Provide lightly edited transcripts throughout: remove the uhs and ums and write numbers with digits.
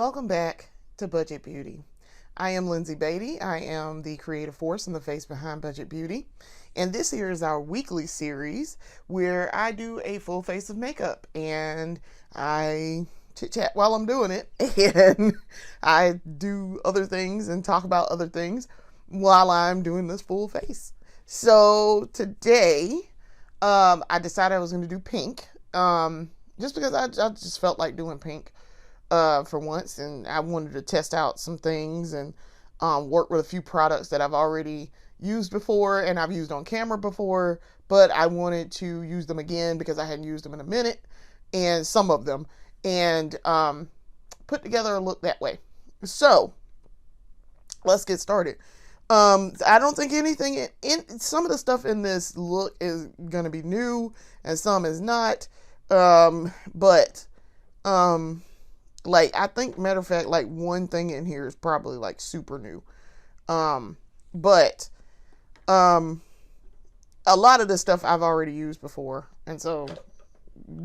Welcome back to Budget Beauty. I am Lindsay Beatty. I am the creative force and the face behind Budget Beauty. And this here is our weekly series where I do a full face of makeup and I chit chat while I'm doing it, and I do other things and talk about other things while I'm doing this full face. So today, I decided I was going to do pink, just because I just felt like doing pink for once, and I wanted to test out some things and work with a few products that I've already used before and I've used on camera before, but I wanted to use them again because I hadn't used them in a minute, and some of them, and put together a look that way. So let's get started. I don't think anything in some of the stuff in this look is going to be new and some is not. But like, I think, matter of fact, like one thing in here is probably like super new. But a lot of the stuff I've already used before. And so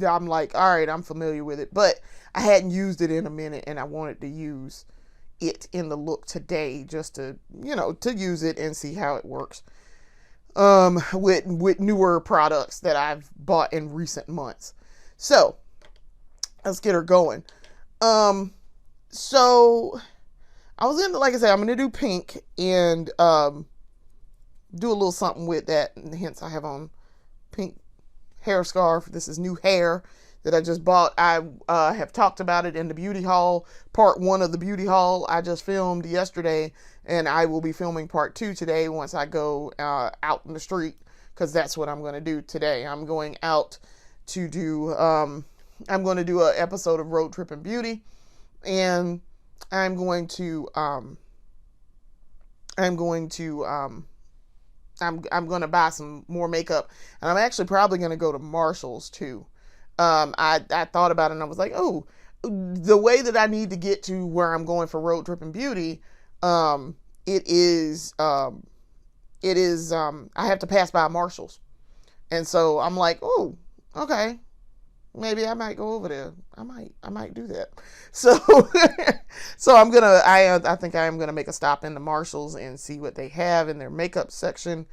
I'm like, all right, I'm familiar with it, but I hadn't used it in a minute and I wanted to use it in the look today just to, to use it and see how it works. With newer products that I've bought in recent months. So let's get her going. So I was into, like I said, I'm going to do pink and, do a little something with that. And hence I have on pink hair scarf. This is new hair that I just bought. I, have talked about it in the beauty haul, part 1 of the beauty haul I just filmed yesterday. And I will be filming part 2 today once I go, out in the street, because that's what I'm going to do today. I'm going out to do, I'm going to do an episode of Road Trip and Beauty, and I'm going to buy some more makeup, and I'm actually probably going to go to Marshall's too. I thought about it and I was like, oh, the way that I need to get to where I'm going for Road Trip and Beauty, I have to pass by Marshall's. And so I'm like, oh, okay, maybe I might go over there. I might do that. So, so I think I am gonna make a stop into Marshall's and see what they have in their makeup section.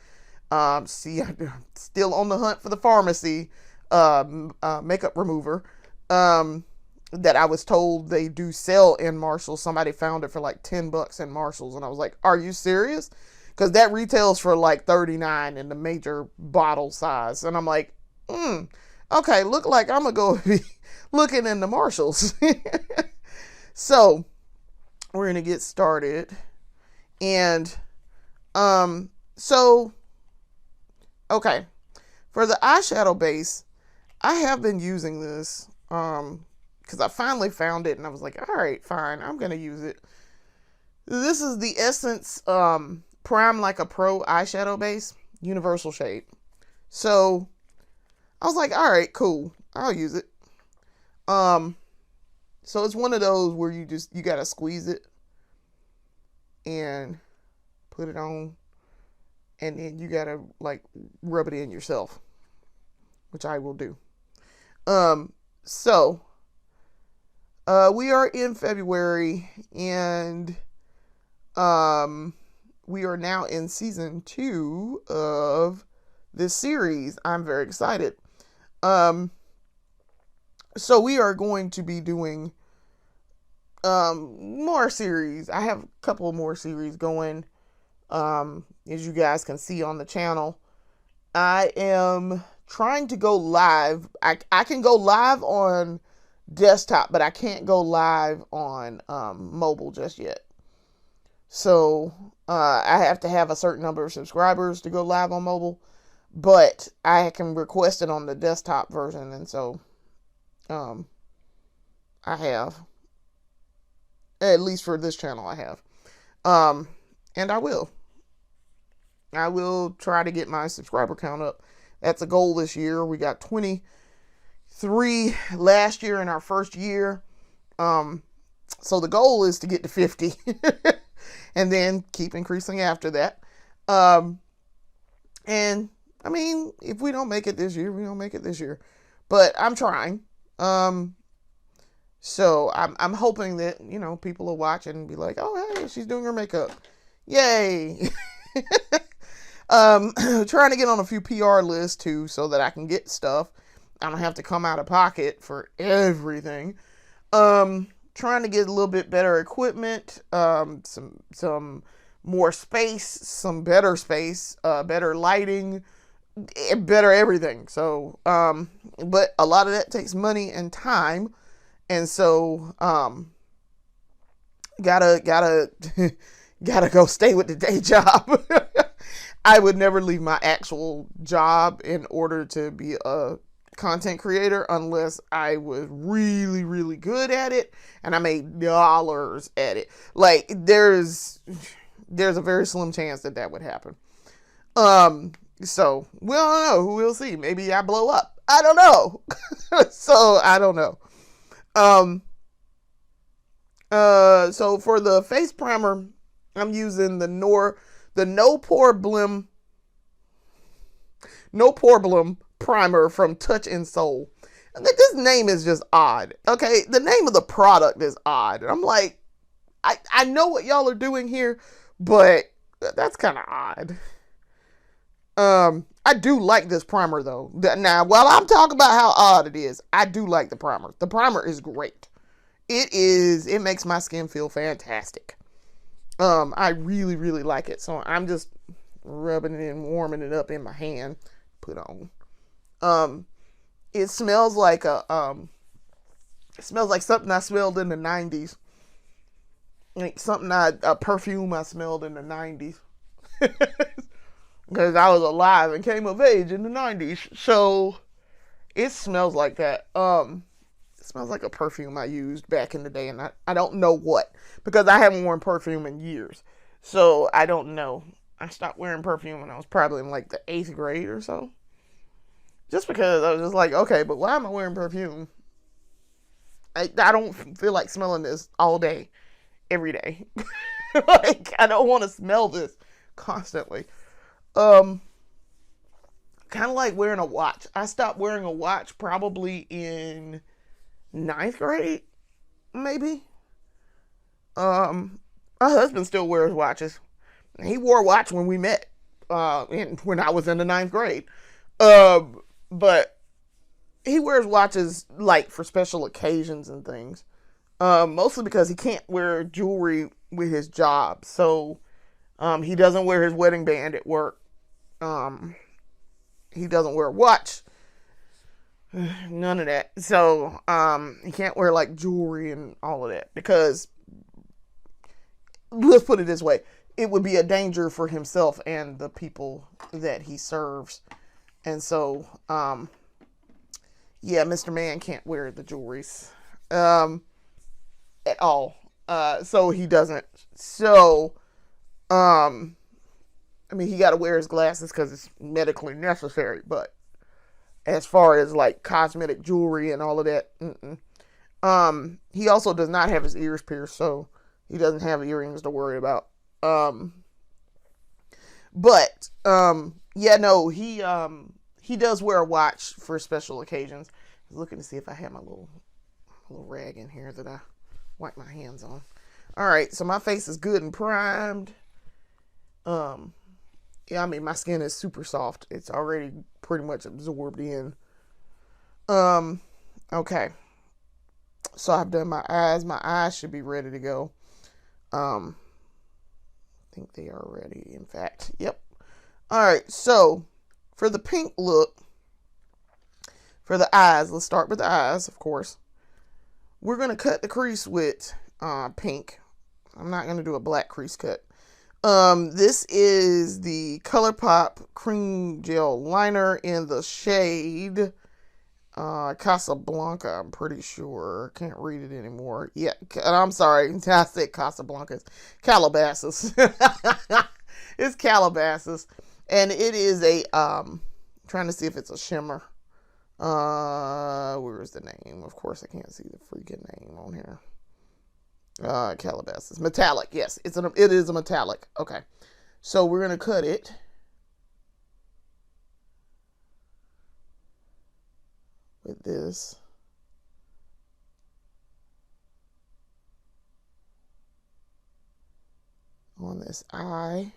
I'm still on the hunt for the pharmacy, makeup remover, that I was told they do sell in Marshall's. Somebody found it for like $10 in Marshall's, and I was like, are you serious? Because that retails for like $39 in the major bottle size. And I'm like, okay, look like I'm going to go be looking in the Marshalls. So we're going to get started. And, okay, for the eyeshadow base, I have been using this, because I finally found it and I was like, all right, fine, I'm going to use it. This is the Essence, Prime Like a Pro eyeshadow base, universal shade. So I was like, all right, cool, I'll use it. So it's one of those where you gotta squeeze it and put it on, and then you gotta like rub it in yourself, which I will do. So we are in February, and we are now in season 2 of this series. I'm very excited. So we are going to be doing more series. I have a couple more series going, as you guys can see on the channel. I am trying to go live. I can go live on desktop, but I can't go live on mobile just yet. So I have to have a certain number of subscribers to go live on mobile, but I can request it on the desktop version, and so I have, at least for this channel, I have, and I will try to get my subscriber count up. That's a goal this year. We got 23 last year in our first year, so the goal is to get to 50 and then keep increasing after that. And I mean, if we don't make it this year, we don't make it this year, but I'm trying. So I'm hoping that, you know, people will watch it and be like, oh, hey, she's doing her makeup. Yay. Trying to get on a few PR lists too so that I can get stuff. I don't have to come out of pocket for everything. Trying to get a little bit better equipment, some more space, some better space, better lighting, better everything. So, but a lot of that takes money and time, and so gotta gotta go stay with the day job. I would never leave my actual job in order to be a content creator unless I was really, really good at it and I made dollars at it. Like there's a very slim chance that that would happen. So we don't know. We'll see. Maybe I blow up. I don't know. So I don't know. So for the face primer, I'm using the No Pore Blem primer from Touch and Soul. And this name is just odd. Okay, the name of the product is odd. I'm like, I know what y'all are doing here, but that's kind of odd. I do like this primer though. Now, while I'm talking about how odd it is, I do like the primer. The primer is great. It makes my skin feel fantastic. I really, really like it. So I'm just rubbing it and warming it up in my hand. Put on. It smells like something I smelled in the 90s. Like a perfume I smelled in the 90s. Because I was alive and came of age in the 90s. So it smells like that. It smells like a perfume I used back in the day, and I don't know what, because I haven't worn perfume in years. So I don't know. I stopped wearing perfume when I was probably in like the 8th grade or so. Just because I was just like, okay, but why am I wearing perfume? I don't feel like smelling this all day, every day. Like, I don't want to smell this constantly. Kind of like wearing a watch. I stopped wearing a watch probably in 9th grade, maybe. My husband still wears watches. He wore a watch when we met, when I was in the 9th grade. But he wears watches like for special occasions and things. Mostly because he can't wear jewelry with his job. So, he doesn't wear his wedding band at work. He doesn't wear a watch. None of that. So, he can't wear like jewelry and all of that because, let's put it this way, it would be a danger for himself and the people that he serves. And so, yeah, Mr. Man can't wear the jewelries, at all. So he doesn't. So, I mean, he got to wear his glasses because it's medically necessary, but as far as like cosmetic jewelry and all of that, he also does not have his ears pierced, so he doesn't have earrings to worry about. But yeah, no, he does wear a watch for special occasions. I was looking to see if I had my little rag in here that I wipe my hands on. All right, so my face is good and primed. Yeah, I mean, my skin is super soft. It's already pretty much absorbed in. Okay. So I've done my eyes. My eyes should be ready to go. I think they are ready, in fact. Yep. All right, so for the pink look, for the eyes, let's start with the eyes, of course. We're going to cut the crease with pink. I'm not going to do a black crease cut. This is the ColourPop Cream Gel Liner in the shade Casablanca, I'm pretty sure. Can't read it anymore. Yeah, I'm sorry. I said Casablanca. Calabasas. It's Calabasas. And it is a, trying to see if it's a shimmer. Where is the name? Of course, I can't see the freaking name on here. Calabasas. Metallic. Yes, it is a metallic. Okay. So we're going to cut it. With this. on this eye.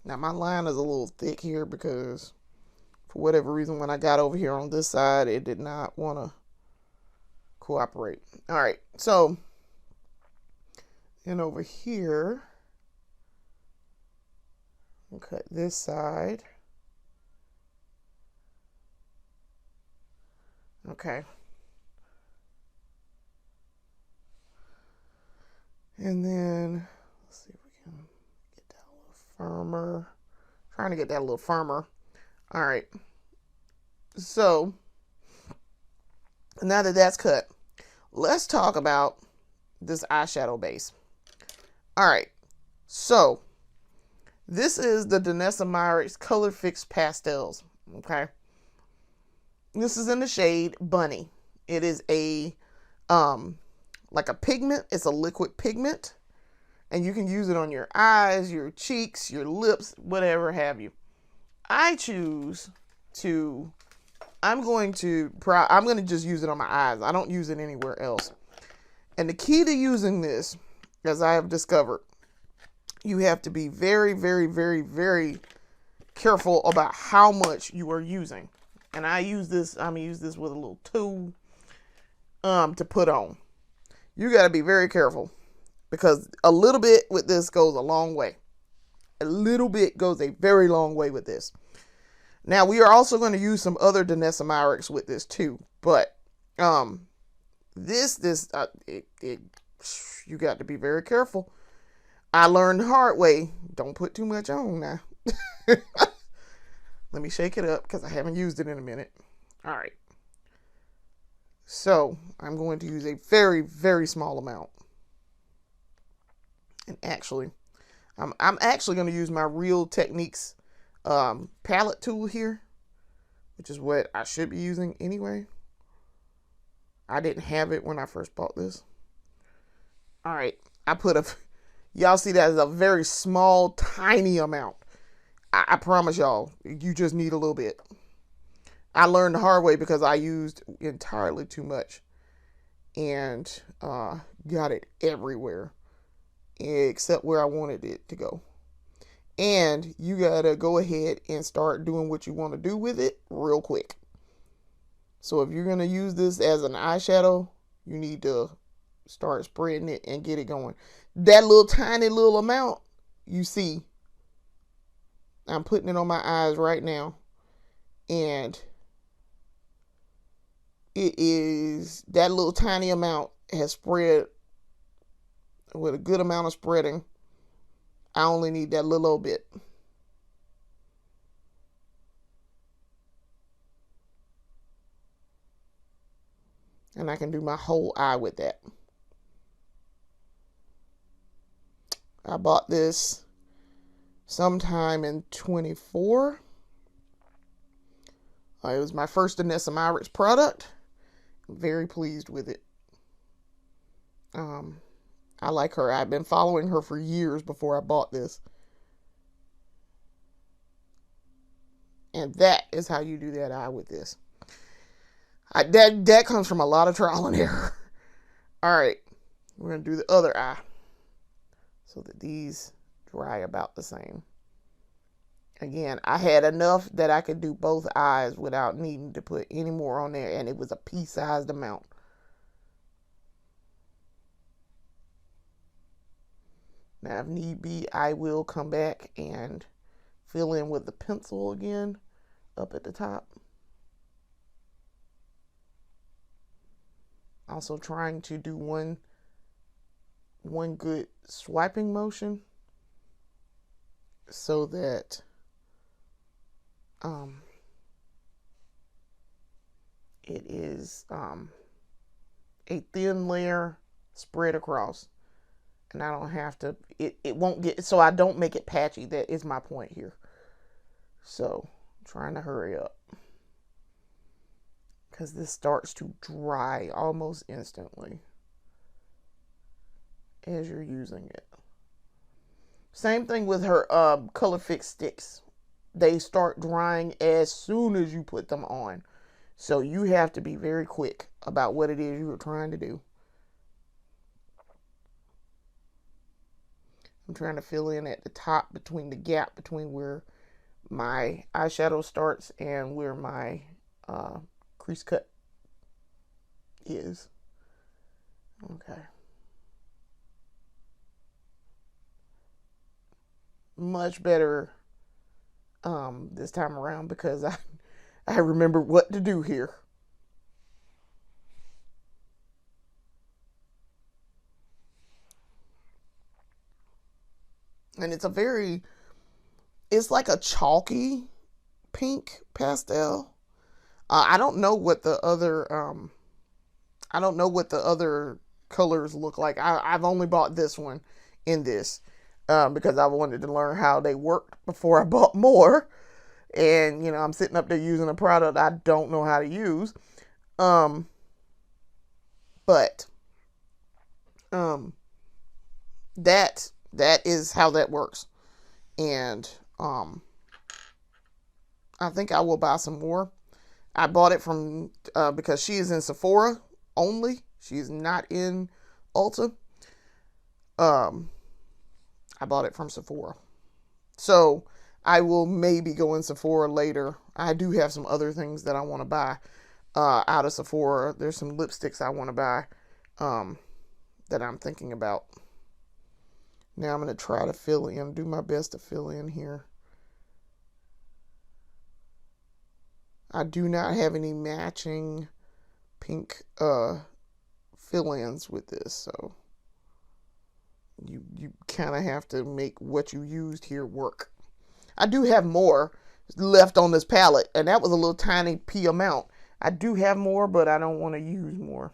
Now my line is a little thick here because for whatever reason when I got over here on this side, it did not want to cooperate. All right, so and over here, I'll cut this side. Okay. And then let's see if we can get that a little firmer. Trying to get that a little firmer. All right. So now that that's cut, let's talk about this eyeshadow base. All right. So this is the Danessa Myricks Color Fix Pastels. Okay. This is in the shade Bunny. It is a like a pigment. It's a liquid pigment, and you can use it on your eyes, your cheeks, your lips, whatever have you. I choose to. I'm going to just use it on my eyes. I don't use it anywhere else. And the key to using this, as I have discovered, you have to be very, very, very, very careful about how much you are using. And I'm gonna use this with a little tool to put on. You got to be very careful because a little bit with this goes a long way. A little bit goes a very long way with this. Now we are also going to use some other Danessa Myricks with this too, but you got to be very careful. I learned the hard way. Don't put too much on now. Let me shake it up because I haven't used it in a minute. All right. So I'm going to use a very, very small amount. And actually, I'm actually going to use my Real Techniques palette tool here, which is what I should be using anyway. I didn't have it when I first bought this. All right. Y'all see that as a very small, tiny amount. I promise y'all, you just need a little bit. I learned the hard way because I used entirely too much and got it everywhere except where I wanted it to go. And you gotta go ahead and start doing what you want to do with it real quick. So if you're gonna use this as an eyeshadow, you need to start spreading it and get it going. That little tiny little amount you see, I'm putting it on my eyes right now, and it is that little tiny amount has spread with a good amount of spreading. I only need that little bit. And I can do my whole eye with that. I bought this sometime in 24. It was my first Danessa Myricks product. I'm very pleased with it. I like her. I've been following her for years before I bought this. And that is how you do that eye with this. That comes from a lot of trial and error. All right. We're going to do the other eye so that these dry about the same. Again, I had enough that I could do both eyes without needing to put any more on there, and it was a pea-sized amount. Now, if need be, I will come back and fill in with the pencil again up at the top. Also trying to do one good swiping motion so that it is a thin layer spread across, and I don't have to, it won't get, so I don't make it patchy. That is my point here. So I'm trying to hurry up because this starts to dry almost instantly as you're using it. Same thing with her Color Fix sticks. They start drying as soon as you put them on. So you have to be very quick about what it is you are trying to do. I'm trying to fill in at the top between the gap between where my eyeshadow starts and where my crease cut is. Okay. Much better this time around because I remember what to do here. And it's like a chalky pink pastel. I don't know what the other colors look like. I've only bought this one in this because I wanted to learn how they worked before I bought more. And I'm sitting up there using a product I don't know how to use. But that is how that works. And I think I will buy some more. I bought it from because she is in Sephora only. She is not in Ulta. I bought it from Sephora. So I will maybe go in Sephora later. I do have some other things that I want to buy out of Sephora. There's some lipsticks I want to buy that I'm thinking about. Now I'm going to try to fill in, do my best to fill in here. I do not have any matching pink fill-ins with this, so you kind of have to make what you used here work. I do have more left on this palette, and that was a little tiny pea amount. I do have more, but I don't want to use more.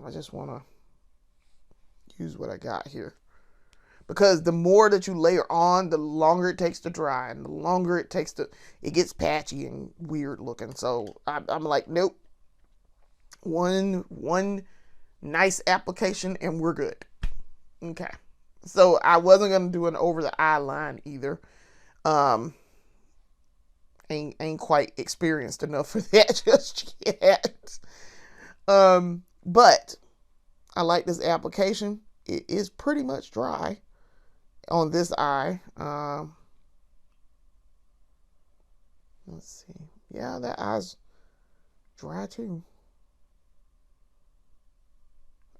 I just want to use what I got here. Because the more that you layer on, the longer it takes to dry, and the longer it takes to, it gets patchy and weird looking. So I'm like, nope. One nice application and we're good. Okay. So I wasn't going to do an over the eye line either. Ain't quite experienced enough for that just yet. But I like this application. It is pretty much dry on this eye. Let's see. Yeah, that eye's dry too.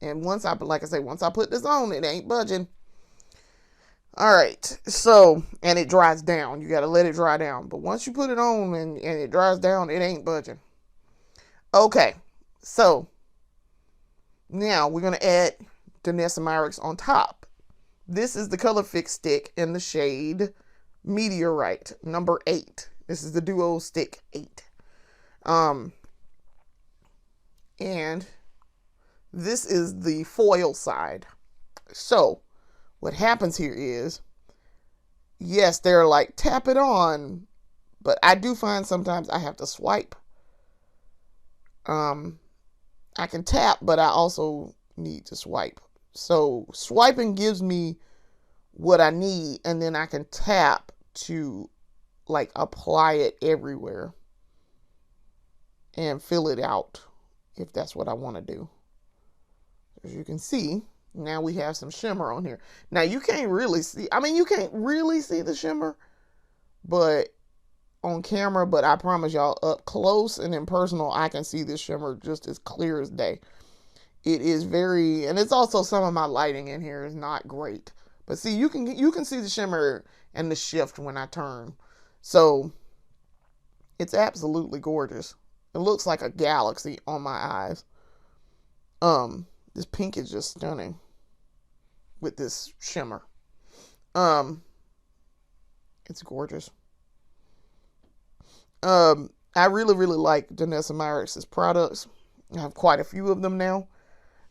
And once I put this on, it ain't budging. All right. So, and it dries down. You got to let it dry down. But once you put it on and it dries down, it ain't budging. Okay. So, now we're going to add Danessa Myricks on top. This is the Color Fix stick in the shade Meteorite, number 8. This is the Duo Stick 8. And this is the foil side. So, what happens here is, yes, they're like, tap it on, but I do find sometimes I have to swipe. I can tap, but I also need to swipe. So swiping gives me what I need, and then I can tap to like apply it everywhere and fill it out if that's what I want to do. As you can see, now we have some shimmer on here. Now you can't really see, you can't really see the shimmer, but on camera, but I promise y'all up close and in personal, I can see this shimmer just as clear as day. It is very, and it's also some of my lighting in here is not great. But see, you can see the shimmer and the shift when I turn. So it's absolutely gorgeous. It looks like a galaxy on my eyes. This pink is just stunning with this shimmer. It's gorgeous. I really, really like Danessa Myricks' products. I have quite a few of them now.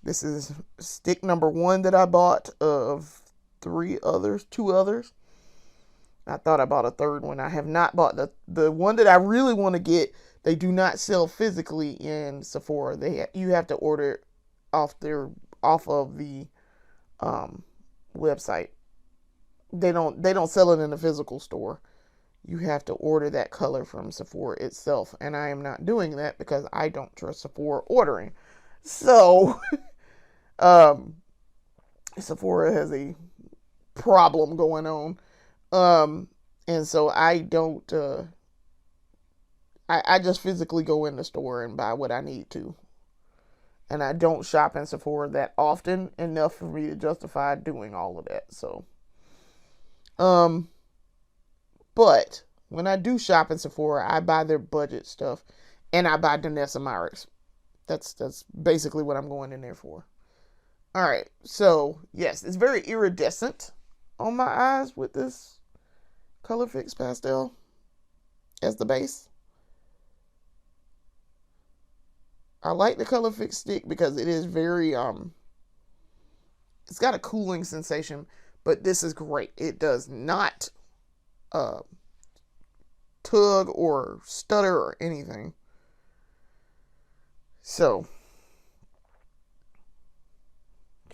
This is stick number 1 that I bought of 2 others. I thought I bought a third one. I have not bought the one that I really want to get. They do not sell physically in Sephora. You have to order it off of the website. They don't sell it in the physical store. You have to order that color from Sephora itself, and I am not doing that because I don't trust Sephora ordering. So, Sephora has a problem going on. And so I don't, I just physically go in the store and buy what I need to. And I don't shop in Sephora that often enough for me to justify doing all of that. So, um, but when I do shop in Sephora, I buy their budget stuff, and I buy Danessa Myricks. That's basically what I'm going in there for. All right, so yes, it's very iridescent on my eyes with this Color Fix pastel as the base. I like the Color Fix stick because it is very it's got a cooling sensation, but this is great. It does not uh tug or stutter or anything. So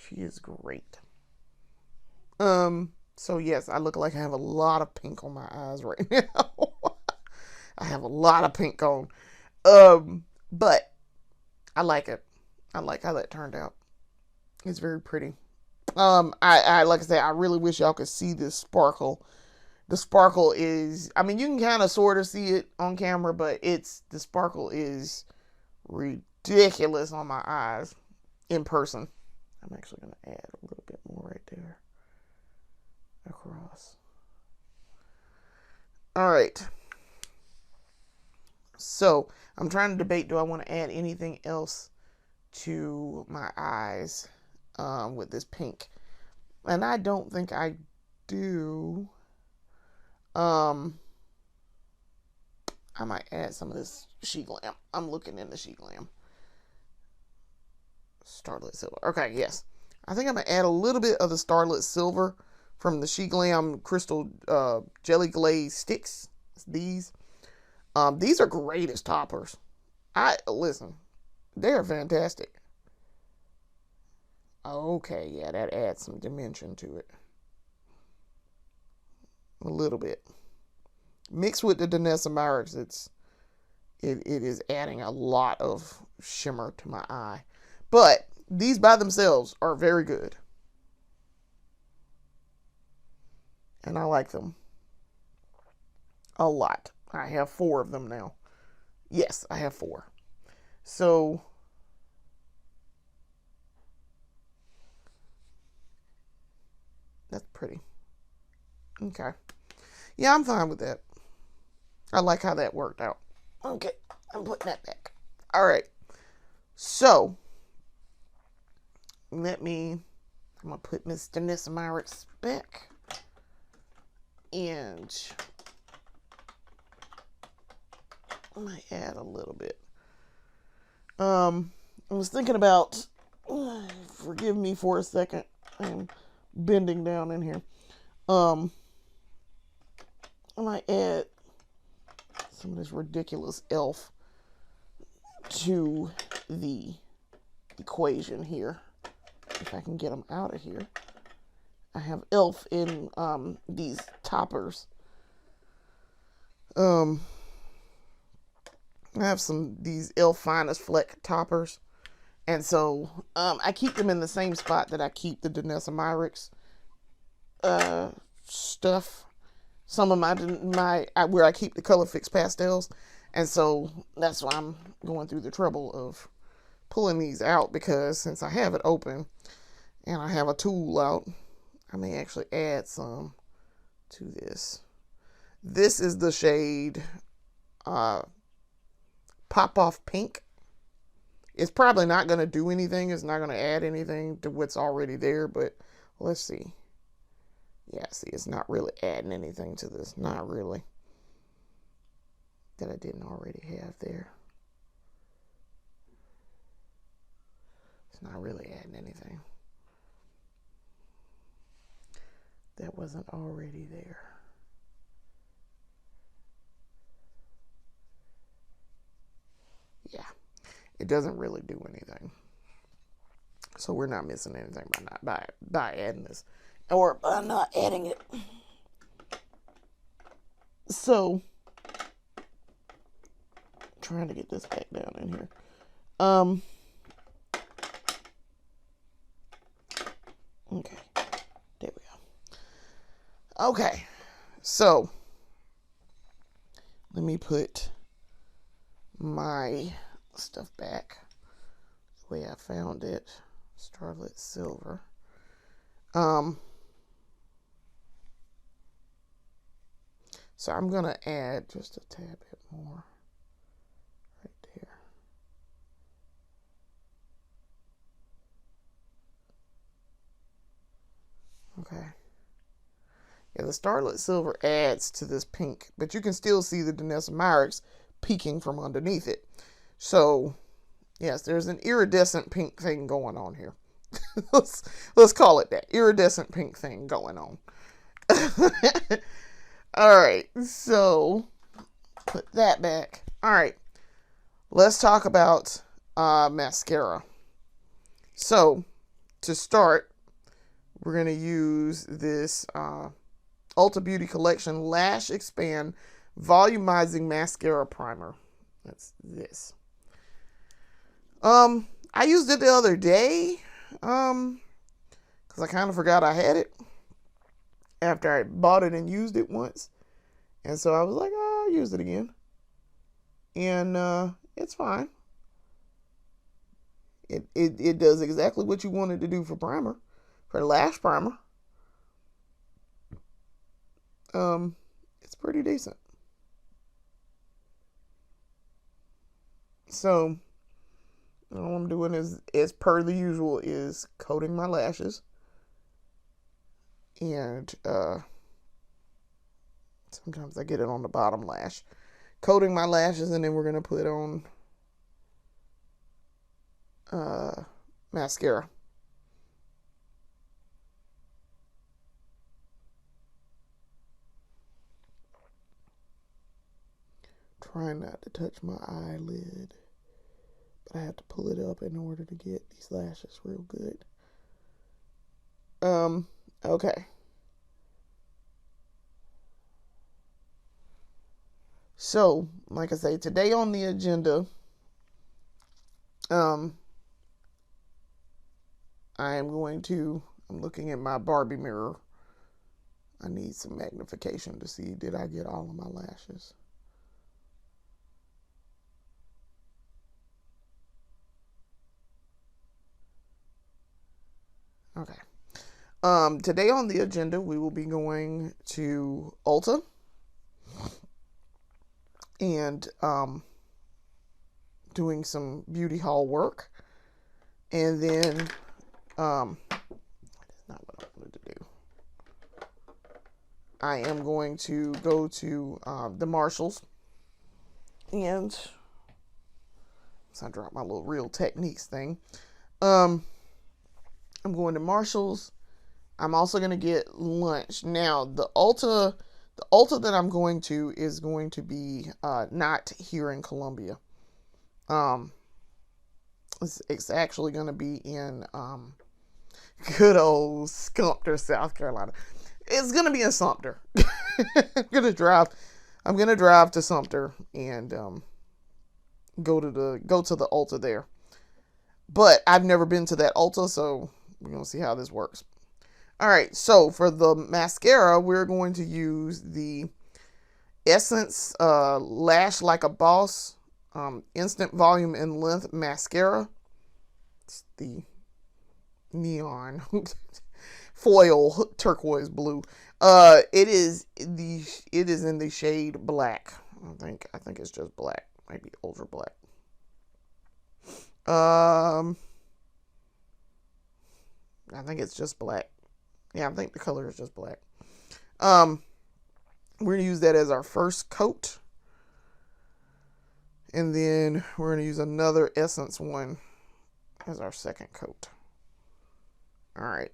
she is great. So yes, I look like I have a lot of pink on my eyes right now. I have a lot of pink on. But I like it. I like how that turned out. It's very pretty. I like I said, I really wish y'all could see this sparkle. The sparkle is, I mean, you can kind of sort of see it on camera, but the sparkle is ridiculous on my eyes in person. I'm actually going to add a little bit more right there across. All right. So I'm trying to debate, do I want to add anything else to my eyes with this pink? And I don't think I do. I might add some of this She Glam. I'm looking in the She Glam. Starlit Silver. Okay, yes. I think I'm going to add a little bit of the Starlit Silver from the She Glam Crystal Jelly Glaze Sticks. These are great as toppers. Listen, they're fantastic. Okay, yeah, that adds some dimension to it. A little bit. Mixed with the Danessa Myricks, it is adding a lot of shimmer to my eye. But these by themselves are very good. And I like them a lot. I have 4 of them now. Yes, I have 4. So that's pretty. Okay. Yeah, I'm fine with that. I like how that worked out. Okay, I'm putting that back. All right. So I'm going to put Miss Danessa Myricks back. And I might add a little bit. I was thinking about, forgive me for a second. I'm bending down in here. I might add some of this ridiculous elf to the equation here. If I can get them out of here. I have elf in these toppers. I have these elf finest fleck toppers. And so I keep them in the same spot that I keep the Danessa Myricks stuff. Some of where I keep the Color Fix pastels. And so that's why I'm going through the trouble of pulling these out, because since I have it open and I have a tool out, I may actually add some to this. This is the shade Pop Off Pink. It's probably not going to do anything. It's not going to add anything to what's already there, but let's see. Yeah, see, it's not really adding anything to this. Not really. That I didn't already have there. It's not really adding anything that wasn't already there. Yeah, it doesn't really do anything. So we're not missing anything by adding this, or by not adding it. So, trying to get this back down in here. Okay, there we go. Okay, so let me put my stuff back the way I found it. Starlit Silver. So I'm gonna add just a tad bit more right there. Okay. Yeah, the Starlit Silver adds to this pink, but you can still see the Danessa Myricks peeking from underneath it. So, yes, there's an iridescent pink thing going on here. let's call it that. Iridescent pink thing going on. All right, so put that back. All right, let's talk about mascara. So, to start, we're going to use this Ulta Beauty Collection Lash Expand Volumizing Mascara Primer. That's this. I used it the other day, because I kind of forgot I had it after I bought it and used it once. And so I was like, oh, I'll use it again. And it's fine. It does exactly what you wanted to do for primer, for lash primer. It's pretty decent. So all I'm doing is, as per the usual, is coating my lashes. And sometimes I get it on the bottom lash. Coating my lashes, and then we're going to put on mascara. Trying not to touch my eyelid, but I have to pull it up in order to get these lashes real good. Okay. So, like I say, today on the agenda, I'm looking at my Barbie mirror. I need some magnification to see, did I get all of my lashes? Okay. Today on the agenda, we will be going to Ulta and doing some beauty haul work. And then, that is not what I wanted to do. I am going to go to the Marshalls. And, so I dropped my little Real Techniques thing. I'm going to Marshalls. I'm also going to get lunch. Now, the Ulta that I'm going to is going to be not here in Columbia. It's actually going to be in good old Sumter, South Carolina. It's going to be in Sumter. I'm going to drive to Sumter and go to the Ulta there. But I've never been to that Ulta, so we're going to see how this works. All right, so for the mascara, we're going to use the Essence Lash Like a Boss Instant Volume and Length Mascara. It's the neon foil turquoise blue. It is in the shade black. I think it's just black, maybe ultra black. I think it's just black. Yeah, I think the color is just black. We're going to use that as our first coat. And then we're going to use another Essence one as our second coat. All right.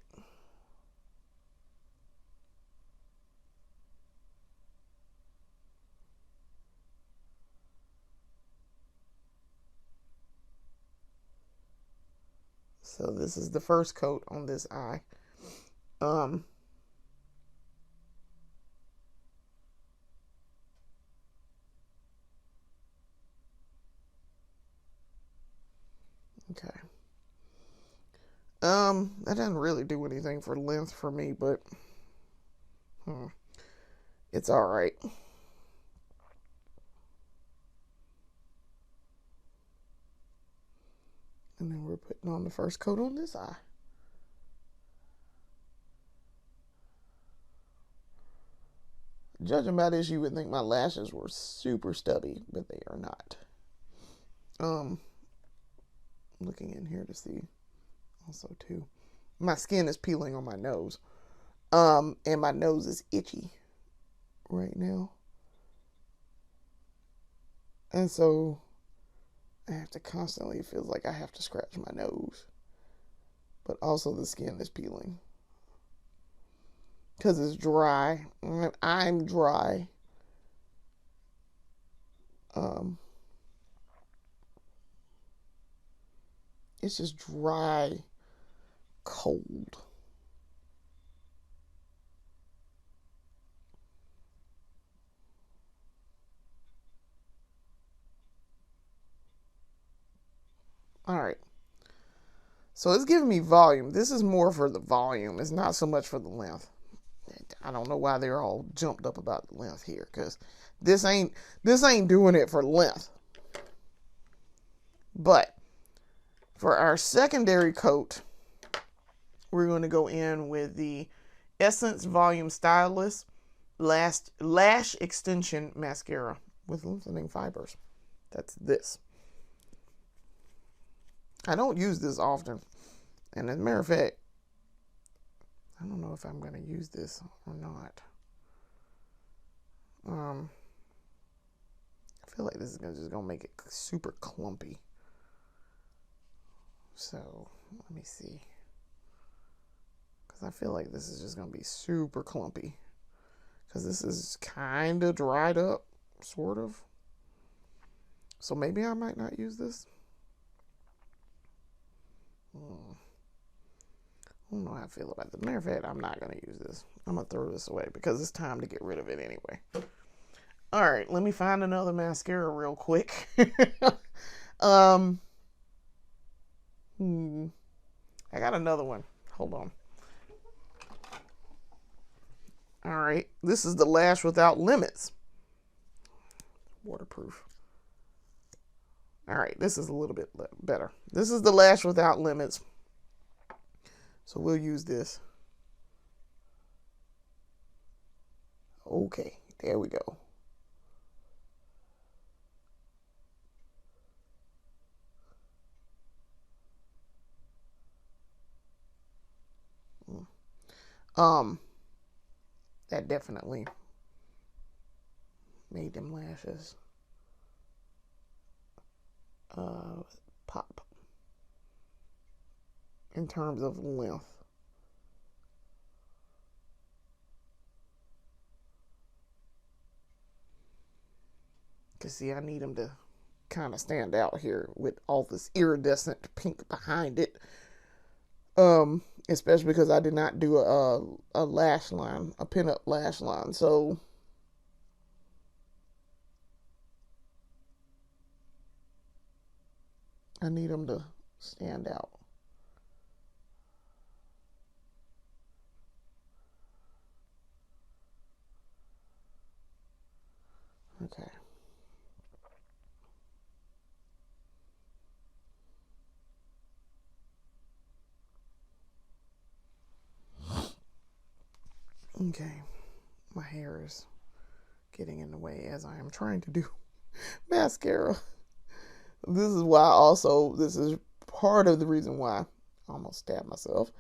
So this is the first coat on this eye. Okay. That doesn't really do anything for length for me, but it's all right. And then we're putting on the first coat on this eye. Judging by this, you would think my lashes were super stubby, but they are not. Looking in here to see also too. My skin is peeling on my nose. And my nose is itchy right now. And so I have to constantly, it feels like I have to scratch my nose. But also the skin is peeling. Because it's dry. I'm dry. It's just dry, cold. All right. So it's giving me volume. This is more for the volume. It's not so much for the length. I don't know why they're all jumped up about the length here, because this ain't doing it for length. But for our secondary coat, we're going to go in with the Essence Volume Stylist Lash Extension Mascara with lengthening fibers. That's this. I don't use this often. And as a matter of fact, I don't know if I'm going to use this or not. I feel like this is just going to make it super clumpy. So, let me see. Because I feel like this is just going to be super clumpy. Because this is kind of dried up, sort of. So maybe I might not use this. I don't know how I feel about this. Matter of fact, I'm not going to use this. I'm going to throw this away because it's time to get rid of it anyway. All right, let me find another mascara real quick. I got another one. Hold on. All right, this is the Lash Without Limits. Waterproof. All right, this is a little bit better. This is the Lash Without Limits. So we'll use this. Okay, there we go. That definitely made them lashes pop in terms of length. Because see, I need them to kind of stand out here with all this iridescent pink behind it. Especially because I did not do a lash line, a pin-up lash line. So I need them to stand out. Okay. Okay. My hair is getting in the way as I am trying to do mascara. This is why also, this is part of the reason why, I almost stabbed myself.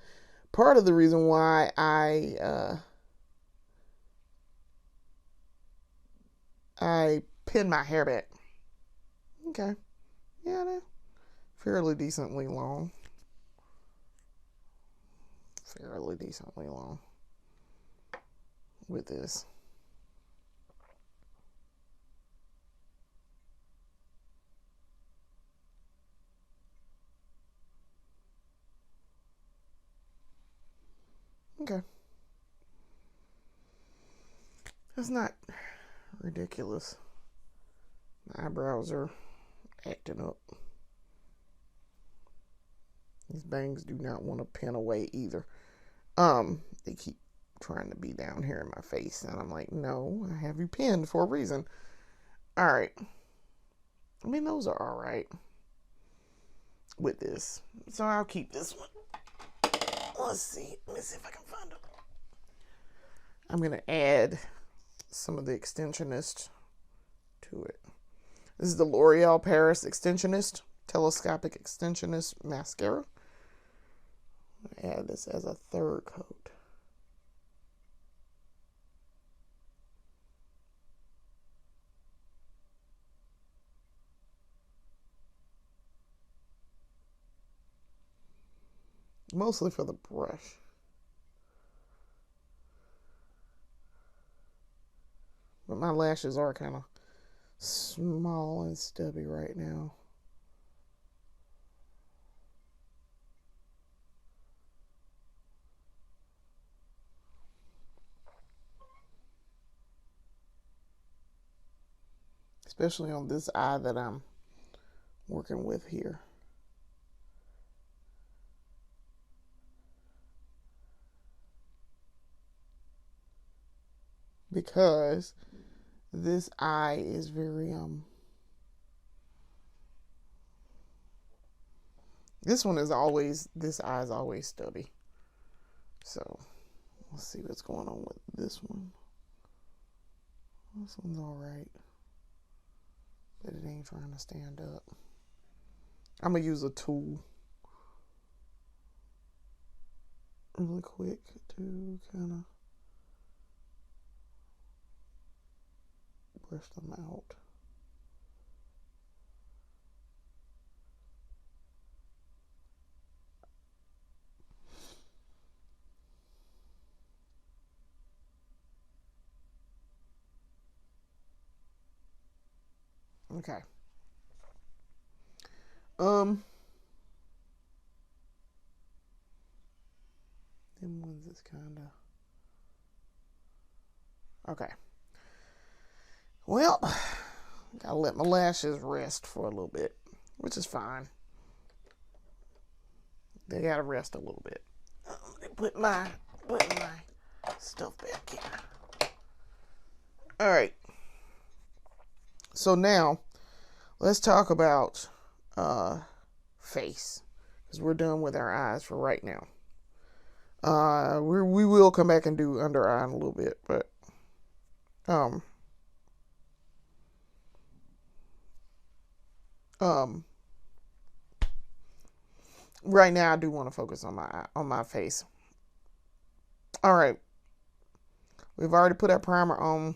Part of the reason why I pin my hair back. Okay. Yeah, they're fairly decently long. Fairly decently long with this. Okay. That's not ridiculous. My eyebrows are acting up. These bangs do not want to pin away either. They keep trying to be down here in my face, and I'm like, no, I have you pinned for a reason. All right. I mean, those are all right with this. So I'll keep this one. Let's see. Let me see if I can find them. I'm going to add some of the extensionist to it. This is the L'Oreal Paris Extensionist, Telescopic Extensionist Mascara. I'm going to add this as a third coat. Mostly for the brush. But my lashes are kind of small and stubby right now. Especially on this eye that I'm working with here. Because this eye is very this eye is always stubby. So let's see what's going on with this one. This one's all right, but it ain't trying to stand up. I'm gonna use a tool really quick to kind of brush them out. Okay. Them ones is kind of okay. Well, gotta let my lashes rest for a little bit, which is fine. They gotta rest a little bit. Put my stuff back here. All right. So now, let's talk about face, because we're done with our eyes for right now. We will come back and do under eye in a little bit, but right now I do want to focus on my face. All right, we've already put our primer on.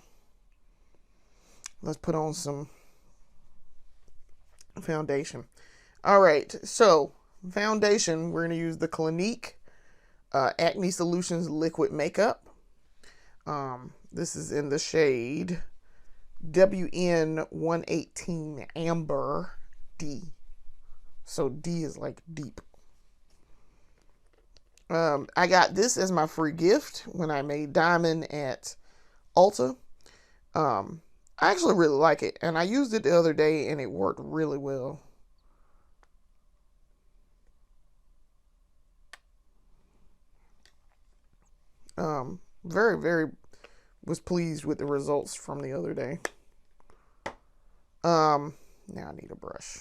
Let's put on some foundation. All right, so foundation, we're going to use the Clinique Acne Solutions Liquid Makeup. This is in the shade WN118 Amber D. So D is like deep. I got this as my free gift when I made Diamond at Ulta. I actually really like it, and I used it the other day, and it worked really well. Very, very was pleased with the results from the other day. Now I need a brush.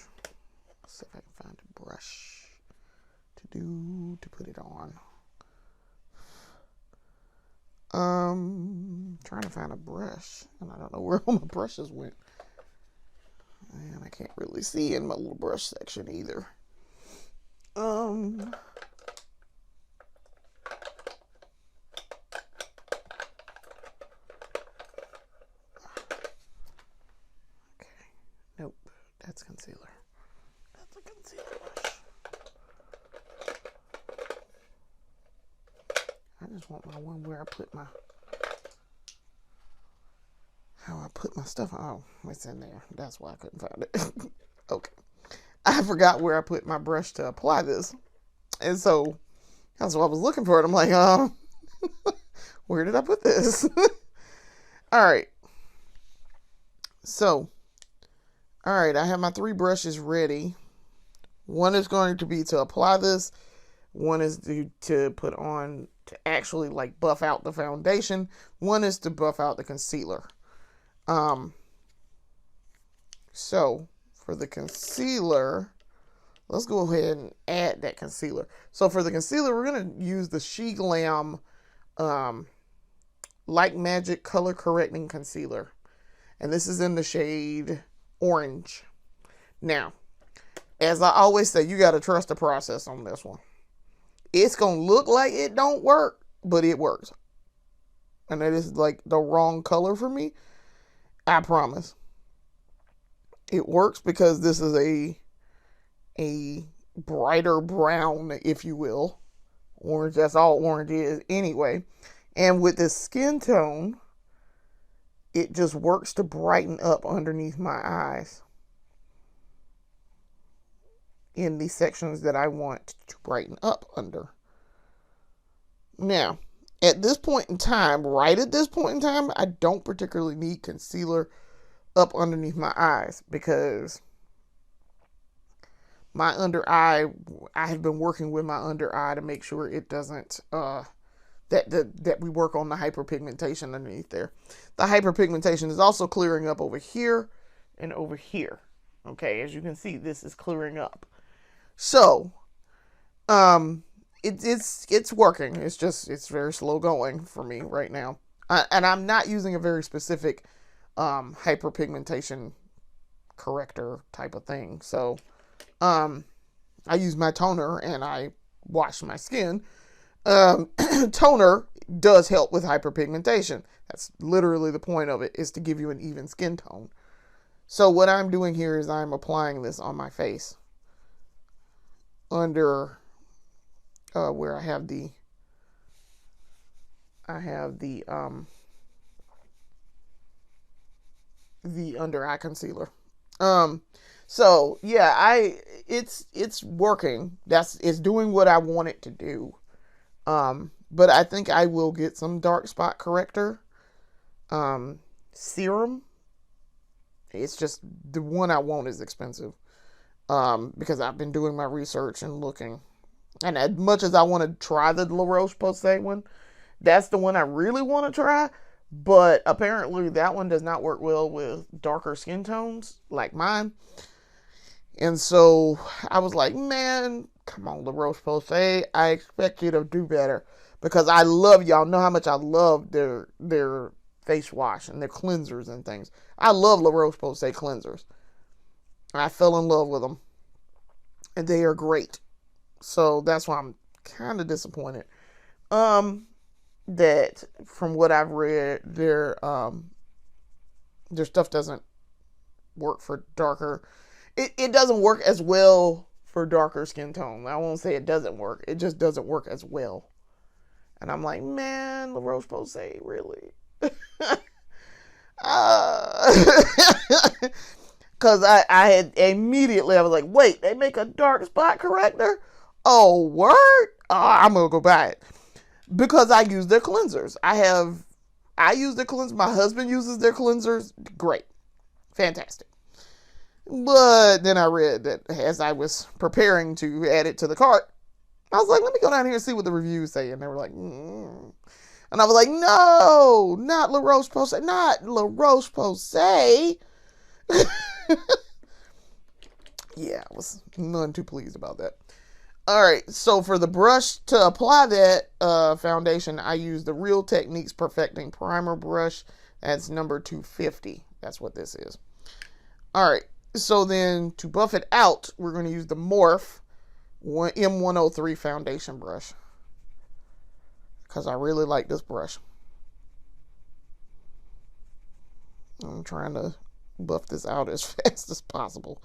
Let's see if I can find a brush to put it on. Trying to find a brush, and I don't know where all my brushes went. And I can't really see in my little brush section either. Okay. Nope. That's concealer. That's a concealer brush. I just want my one where I put my stuff. Oh, it's in there. That's why I couldn't find it. Okay. I forgot where I put my brush to apply this. And so that's what I was looking for. And I'm like, where did I put this? All right. So, all right, I have my 3 brushes ready One is going to be to apply this. One is to put on to actually like buff out the foundation. One is to buff out the concealer. So for the concealer, let's go ahead and add that concealer. So for the concealer, we're going to use the She Glam Like Magic Color Correcting Concealer. And this is in the shade Orange. Now, as I always say, you got to trust the process on this one. It's going to look like it don't work, but it works. And that is like the wrong color for me. I promise. It works because this is a brighter brown, if you will. Orange, that's all orange is anyway. And with this skin tone, it just works to brighten up underneath my eyes in the sections that I want to brighten up under. Now, at this point in time, right at this point in time, I don't particularly need concealer up underneath my eyes because my under eye, I have been working with my under eye to make sure it doesn't, that we work on the hyperpigmentation underneath there. The hyperpigmentation is also clearing up over here and over here. Okay, as you can see, this is clearing up. So, it's working. It's very slow going for me right now. And I'm not using a very specific hyperpigmentation corrector type of thing. So, I use my toner and I wash my skin. Toner does help with hyperpigmentation. That's literally the point of it, is to give you an even skin tone. So what I'm doing here is I'm applying this on my face under where I have the under eye concealer. So yeah, it's working. It's doing what I want it to do. But I think I will get some dark spot corrector serum. It's just the one I want is expensive. Because I've been doing my research and looking. And as much as I want to try the La Roche-Posay one, that's the one I really want to try. But apparently that one does not work well with darker skin tones like mine. And so I was like, man, come on, La Roche-Posay. I expect you to do better. Because I love, y'all know how much I love their face wash and their cleansers and things. I love La Roche-Posay cleansers. I fell in love with them. And they are great. So that's why I'm kind of disappointed. That from what I've read, their stuff doesn't work for darker. It doesn't work as well for darker skin tone. I won't say it doesn't work. It just doesn't work as well. And I'm like, man, La Roche-Posay, really? Because I had immediately, I was like, wait, they make a dark spot corrector? Oh, word? Oh, I'm going to go buy it. Because I use their cleansers. I use their cleansers. My husband uses their cleansers. Great. Fantastic. But then I read that as I was preparing to add it to the cart, I was like, let me go down here and see what the reviews say. And they were like, And I was like, no, not La Roche-Posay. Not La Roche-Posay. Yeah, I was none too pleased about that. All right, so for the brush to apply that foundation, I use the Real Techniques Perfecting Primer brush. That's number 250. That's what this is. All right, so then to buff it out, we're going to use the Morphe M103 foundation brush. Because I really like this brush. I'm trying to buff this out as fast as possible.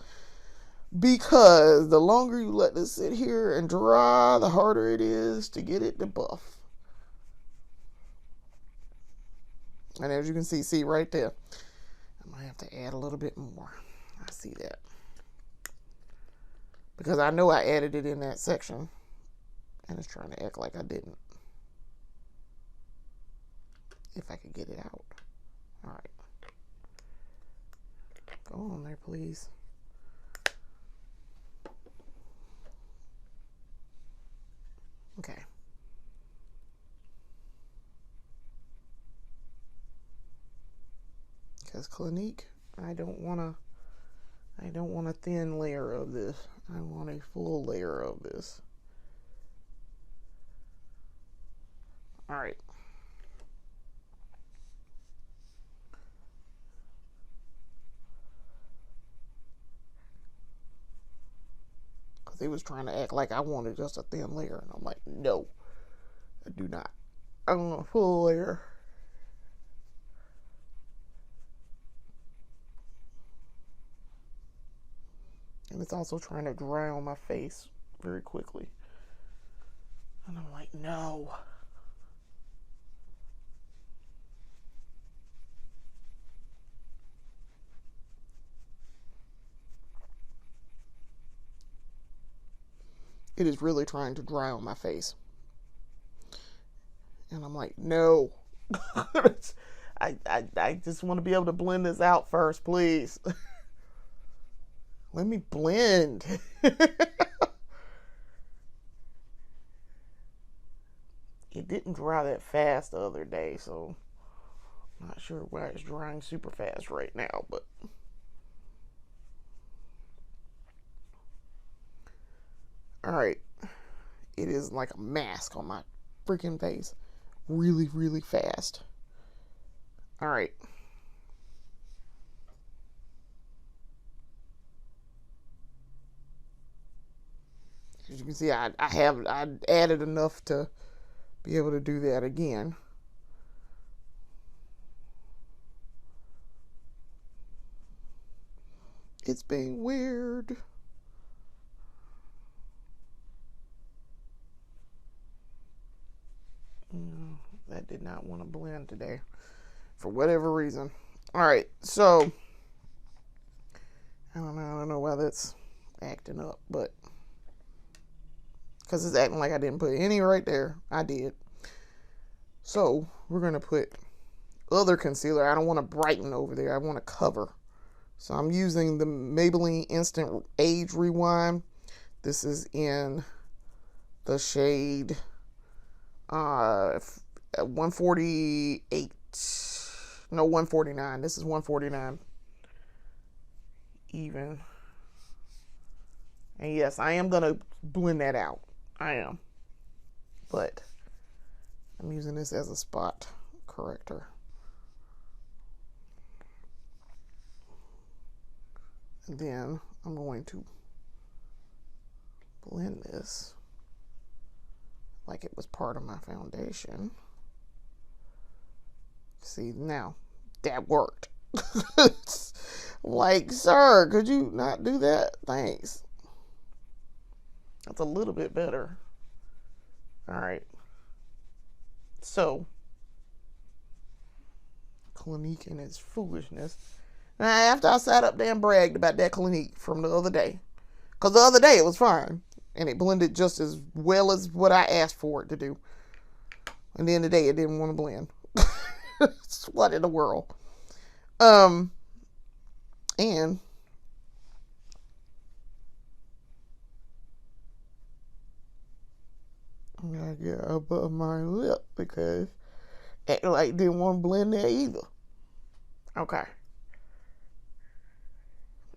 Because the longer you let this sit here and dry, the harder it is to get it to buff. And as you can see right there, I might have to add a little bit more. I see that. Because I know I added it in that section. And it's trying to act like I didn't. If I could get it out. Alright. Go on there, please. Okay. Because Clinique, I don't want a thin layer of this. I want a full layer of this. All right. Because they was trying to act like I wanted just a thin layer. And I'm like, no, I do not. I want a full layer. And it's also trying to dry on my face very quickly. And I'm like, no. It is really trying to dry on my face. And I'm like, no. I just want to be able to blend this out first, please. Let me blend. It didn't dry that fast the other day, so I'm not sure why it's drying super fast right now, but all right. It is like a mask on my freaking face. Really, really fast. All right. As you can see, I added enough to be able to do that again. It's being weird. That did not want to blend today for whatever reason. All right, so I don't know why that's acting up, but because it's acting like I didn't put any right there. I did. So we're going to put other concealer. I don't want to brighten over there. I want to cover. So I'm using the Maybelline Instant Age Rewind. This is in the shade 148. No, 149. This is 149. Even. And yes, I am going to blend that out. I am. But I'm using this as a spot corrector. And then I'm going to blend this like it was part of my foundation. See, now that worked. Like, sir, could you not do that? Thanks. That's a little bit better. All right. So, Clinique and its foolishness. Now, after I sat up there and bragged about that Clinique from the other day, because the other day it was fine, and it blended just as well as what I asked for it to do. And then today it didn't want to blend. What in the world? And I'm gonna get above my lip because it like didn't want to blend there either. Okay.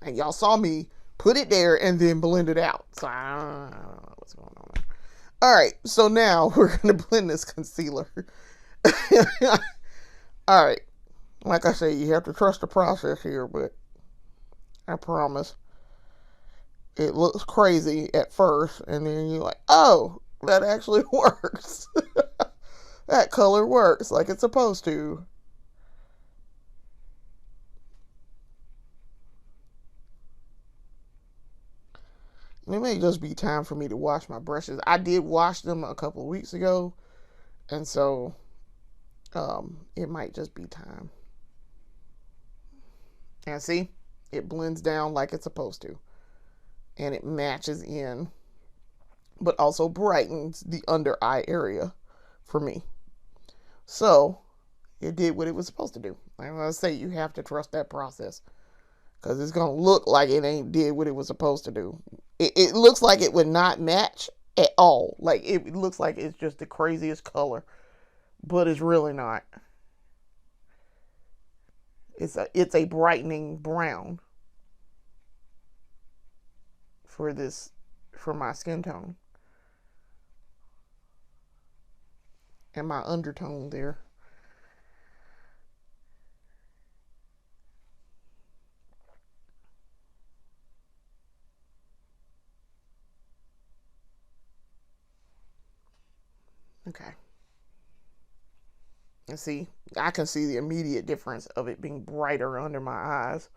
And y'all saw me put it there and then blend it out. So I don't know what's going on there. All right. So now we're going to blend this concealer. All right. Like I say, you have to trust the process here, but I promise it looks crazy at first. And then you're like, oh, that actually works. That color works like it's supposed to. It may just be time for me to wash my brushes. I did wash them a couple of weeks ago, and so it might just be time. And see, it blends down like it's supposed to, and it matches in, but also brightens the under eye area for me. So it did what it was supposed to do. Like I say, you have to trust that process, because it's going to look like it ain't did what it was supposed to do. It looks like it would not match at all. Like, it looks like it's just the craziest color, but it's really not. It's a brightening brown for my skin tone and my undertone there. Okay. And see, I can see the immediate difference of it being brighter under my eyes,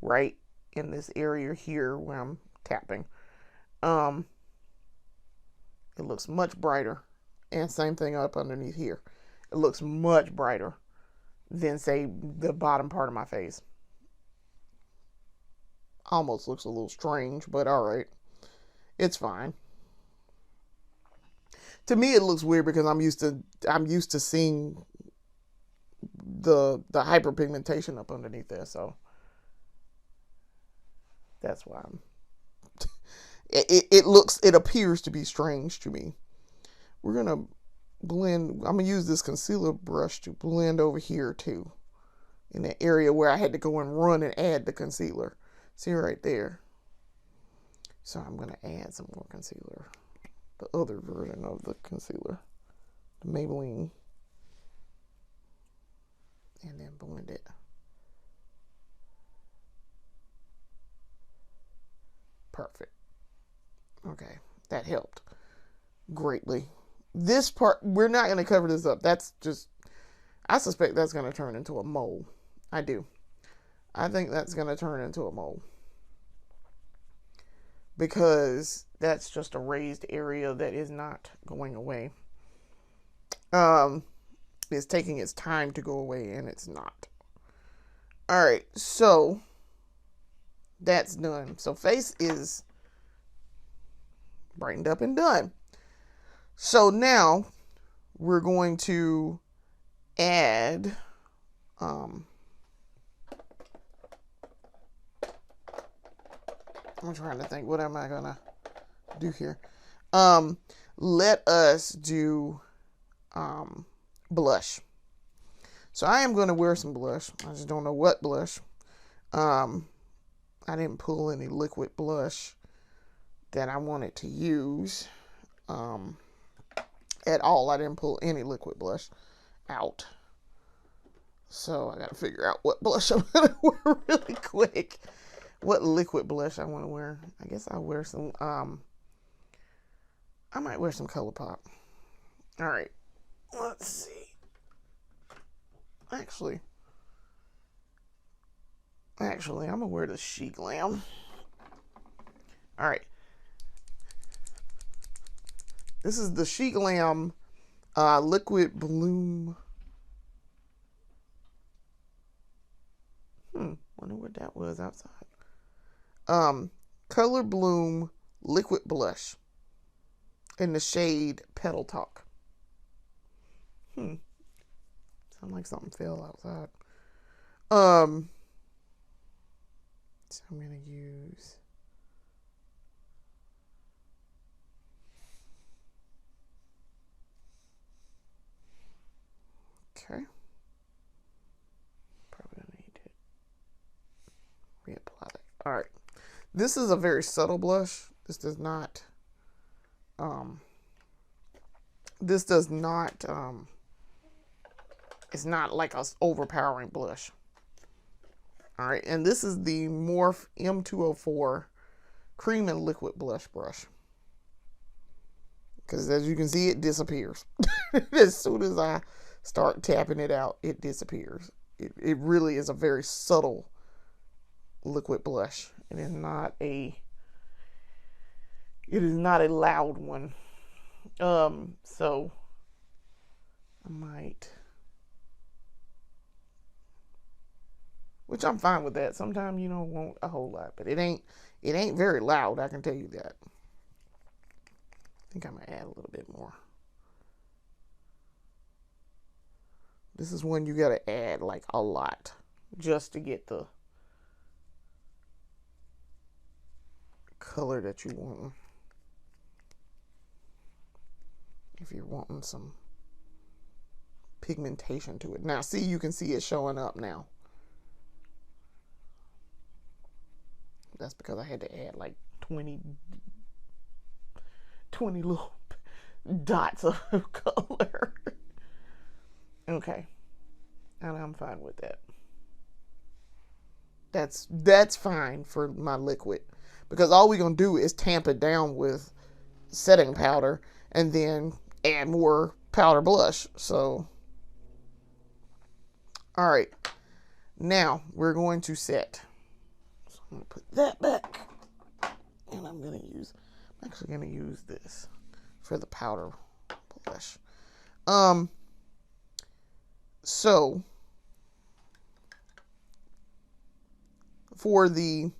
right in this area here where I'm tapping. Um, it looks much brighter, and same thing up underneath here. It looks much brighter than, say, the bottom part of my face. Almost looks a little strange, but all right, it's fine. To me, it looks weird because I'm used to seeing the hyperpigmentation up underneath there, so that's why it appears to be strange to me. We're gonna blend. I'm gonna use this concealer brush to blend over here too, in the area where I had to go and run and add the concealer. See right there. So I'm gonna add some more concealer, the other version of the concealer, the Maybelline, and then blend it. Perfect. Okay, that helped greatly. This part, we're not going to cover this up. That's just, I suspect that's going to turn into a mole. I do. I think that's going to turn into a mole, because that's just a raised area that is not going away. It's taking its time to go away, and it's not. All right, so that's done. So face is brightened up and done. So now we're going to add I'm trying to think, what am I gonna do here? Let us do blush. So I am going to wear some blush. I just don't know what blush. I didn't pull any liquid blush that I wanted to use at all. I didn't pull any liquid blush out. So I got to figure out what blush I'm going to wear really quick. What liquid blush I want to wear. I guess I'll wear some, I might wear some ColourPop. All right. Let's see. Actually, I'm going to wear the She Glam. All right. This is the She Glam Liquid Bloom. Wonder what that was outside. Color Bloom Liquid Blush in the shade Petal Talk. Sound like something fell outside. So I'm gonna use okay. Probably gonna need to reapply that. All right. This is a very subtle blush. This does not it's not like a overpowering blush. All right, and this is the Morphe M204 Cream and Liquid Blush Brush. Because as you can see, it disappears. As soon as I start tapping it out, it disappears. It really is a very subtle liquid blush. It is not a loud one. So I might, which I'm fine with that. Sometimes you don't want a whole lot, but it ain't very loud, I can tell you that. I think I'm gonna add a little bit more. This is when you gotta add like a lot just to get the color that you want. if you're wanting some pigmentation to it. Now, see, you can see it showing up now. That's because I had to add like 20 little dots of color. Okay. And I'm fine with that. That's fine for my liquid, because all we're going to do is tamp it down with setting powder and then add more powder blush. So, all right. Now we're going to set. So I'm going to put that back, and I'm actually going to use this for the powder blush. So for the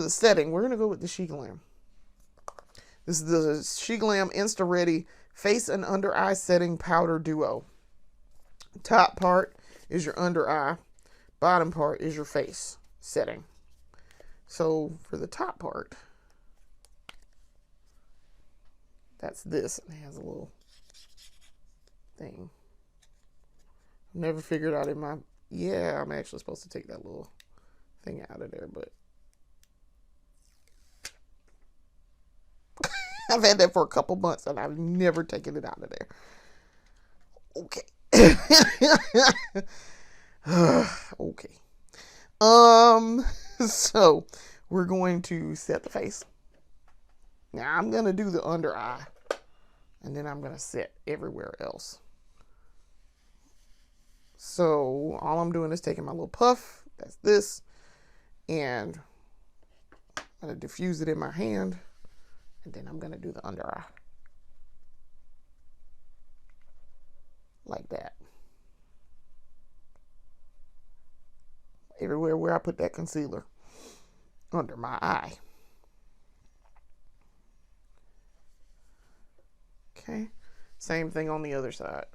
setting, we're going to go with the She Glam. This is the She Glam Insta Ready Face and Under Eye Setting Powder Duo. Top part is your under eye, bottom part is your face setting. So for the top part, that's this. It has a little thing. Never figured out in my, yeah, I'm actually supposed to take that little thing out of there, but I've had that for a couple months and I've never taken it out of there. Okay. Okay. So we're going to set the face. Now I'm going to do the under eye, and then I'm going to set everywhere else. So all I'm doing is taking my little puff, that's this, and I'm going to diffuse it in my hand, and then I'm going to do the under eye. Like that. Everywhere where I put that concealer. Under my eye. Okay. Same thing on the other side.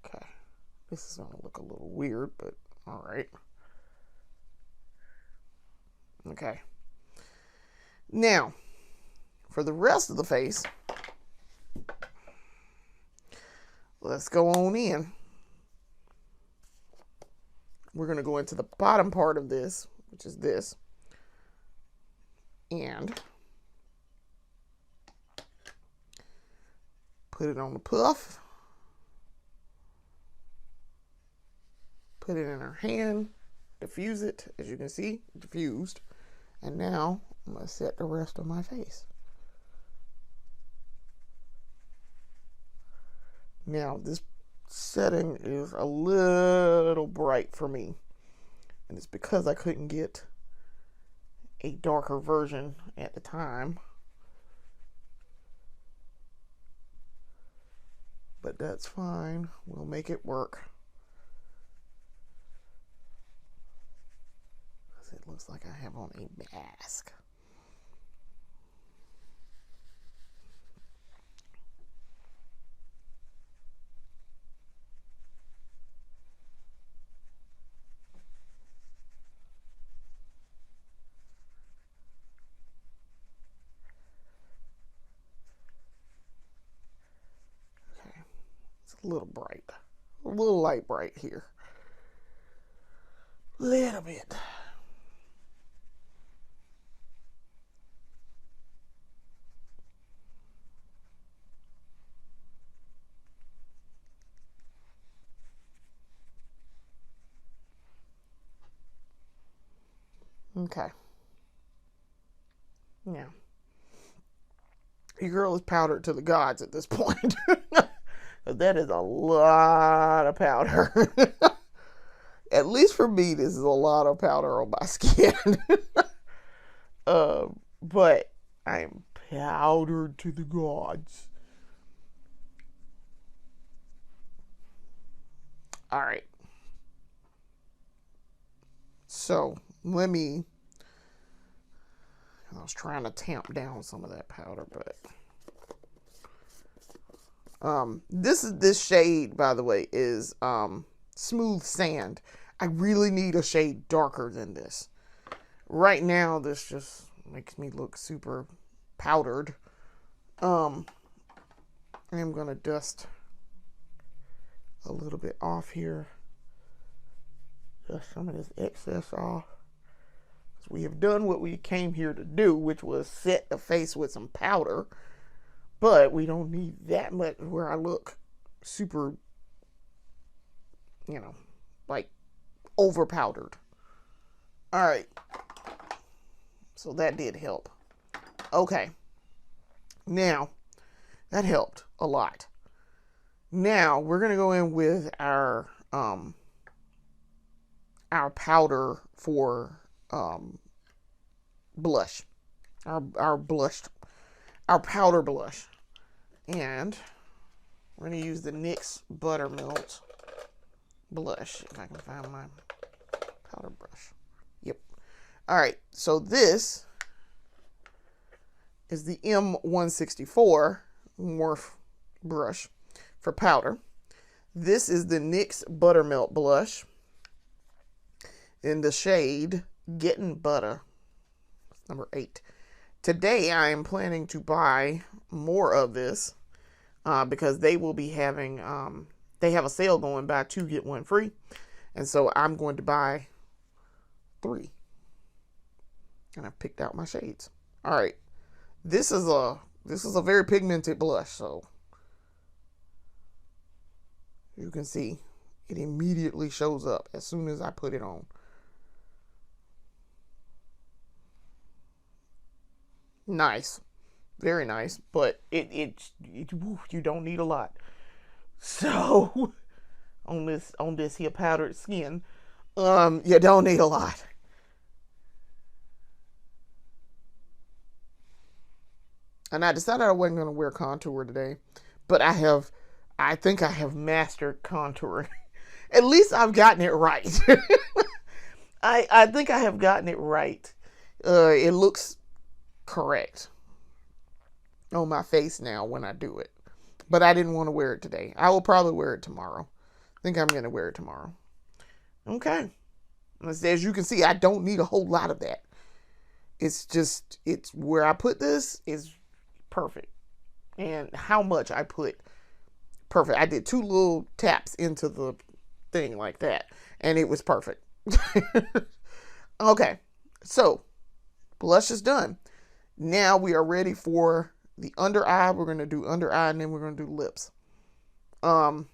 Okay. This is going to look a little weird, but all right. Okay. Now, for the rest of the face, let's go on in. We're going to go into the bottom part of this, which is this. And put it on the puff. Put it in our hand. Diffuse it. As you can see, diffused. And now I'm going to set the rest of my face. Now, this setting is a little bright for me, and it's because I couldn't get a darker version at the time, but that's fine. We'll make it work. It looks like I have on a mask. A little bright, a little light bright here, little bit. Okay. Now, your girl is powdered to the gods at this point. That is a lot of powder. At least for me, this is a lot of powder on my skin. But I am powdered to the gods. All right. So I was trying to tamp down some of that powder, but this shade, by the way, is Smooth Sand. I really need a shade darker than this. Right now, this just makes me look super powdered. I am going to dust a little bit off here. Dust some of this excess off. We have done what we came here to do, which was set the face with some powder. But we don't need that much where I look super, like over powdered. All right. So that did help. Okay. Now, that helped a lot. Now, we're going to go in with our powder for blush. Our powder blush. And we're going to use the NYX Buttermelt blush. If I can find my powder brush. Yep. All right. So this is the M164 Morph brush for powder. This is the NYX Buttermelt blush in the shade Getting Butter, number 8. Today I am planning to buy more of this because they will be having, they have a sale going, buy 2 get 1 free. And so I'm going to buy 3. And I've picked out my shades. All right. This is a very pigmented blush, so you can see it immediately shows up as soon as I put it on. Nice, very nice, but it you don't need a lot. So on this here powdered skin, you don't need a lot. And I decided I wasn't going to wear contour today, but I think I have mastered contouring. At least I've gotten it right. I think I have gotten it right. It looks correct on my face now when I do it. But I didn't want to wear it today. I will probably wear it tomorrow. I think I'm going to wear it tomorrow. Okay. As you can see, I don't need a whole lot of that. It's where I put this is perfect. And how much I put, perfect. I did 2 little taps into the thing like that, and it was perfect. Okay, so blush is done. Now we are ready for the under eye. We're going to do under eye, and then we're going to do lips. So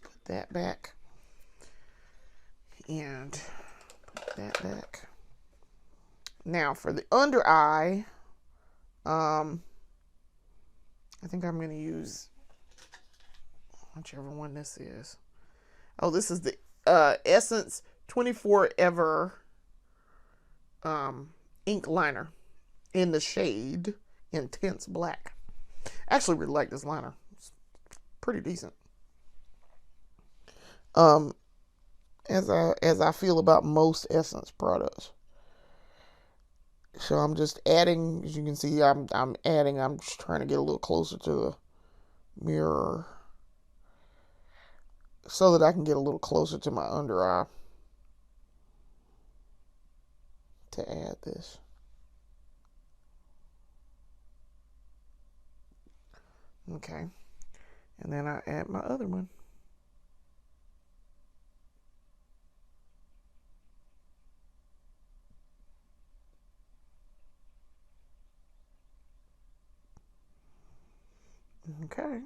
put that back. And put that back. Now for the under eye, I think I'm going to use whichever one this is. Oh, this is the Essence 24 Ever ink liner in the shade Intense Black. I actually really like this liner. It's pretty decent. As I feel about most Essence products. So I'm just adding, as you can see, I'm just trying to get a little closer to the mirror so that I can get a little closer to my under eye to add this. Okay. And then I add my other one. Okay.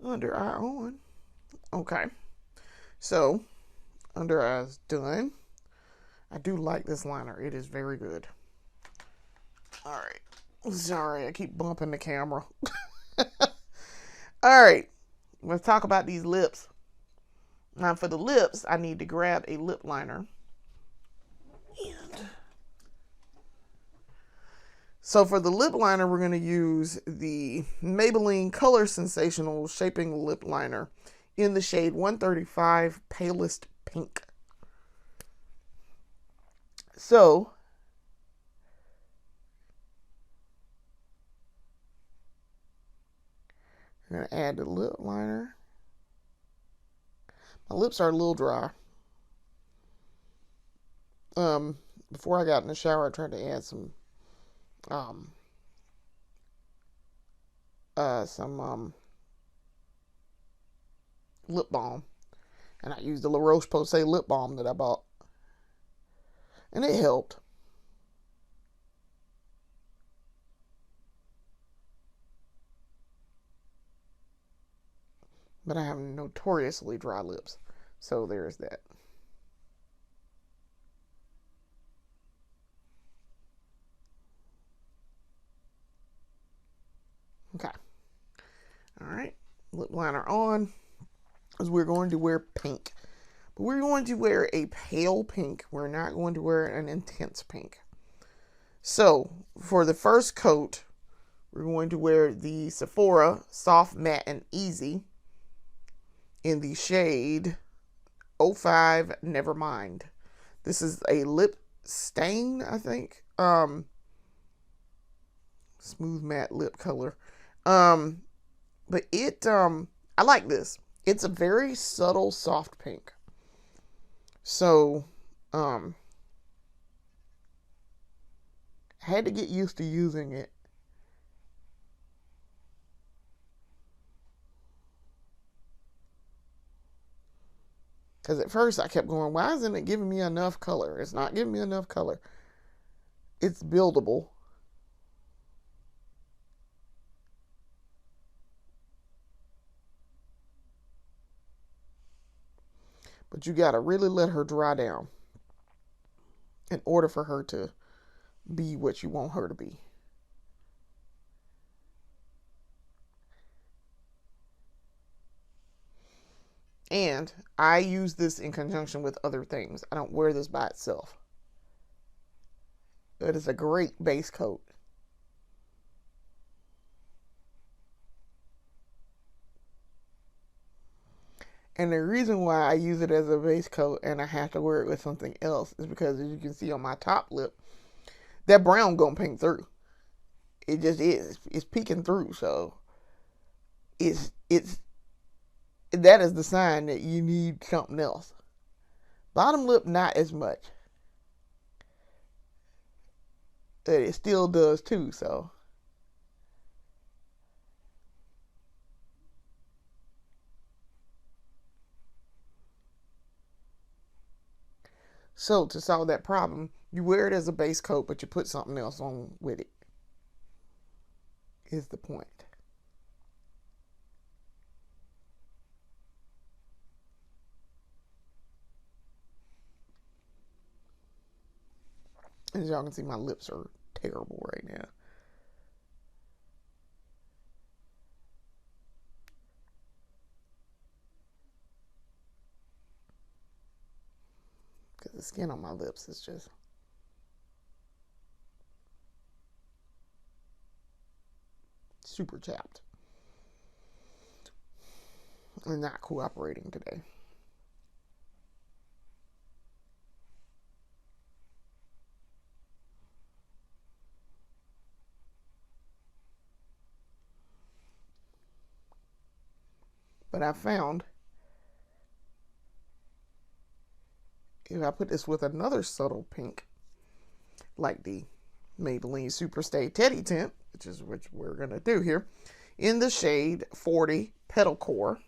Under eye on. Okay. So, under eye's done. I do like this liner. It is very good. All right. Sorry, I keep bumping the camera. All right. Let's talk about these lips. Now for the lips, I need to grab a lip liner. And so for the lip liner, we're going to use the Maybelline Color Sensational Shaping Lip Liner in the shade 135 Palest Pink. So I'm going to add the lip liner. My lips are a little dry. Before I got in the shower, I tried to add some lip balm. And I used the La Roche-Posay lip balm that I bought. And it helped. But I have notoriously dry lips. So there's that. Okay. Alright. Lip liner on. Because we're going to wear pink. But we're going to wear a pale pink. We're not going to wear an intense pink. So, for the first coat, we're going to wear the Sephora Soft Matte and Easy in the shade 05 Nevermind. This is a lip stain, I think. Smooth matte lip color. But it, I like this. It's a very subtle, soft pink. So, I had to get used to using it. Because at first I kept going, why isn't it giving me enough color? It's not giving me enough color. It's buildable. But you got to really let her dry down in order for her to be what you want her to be. And I use this in conjunction with other things. I don't wear this by itself. It is a great base coat. And the reason why I use it as a base coat and I have to wear it with something else is because, as you can see on my top lip, that brown gonna pink through. It just is. It's peeking through. So it's that is the sign that you need something else. Bottom lip, not as much. But it still does too. So to solve that problem, you wear it as a base coat, but you put something else on with it. Is the point. As y'all can see, my lips are terrible right now. Because the skin on my lips is just super chapped and not cooperating today. But I found if I put this with another subtle pink, like the Maybelline Superstay Teddy Tint, which is what we're going to do here, in the shade 40 Petal Core,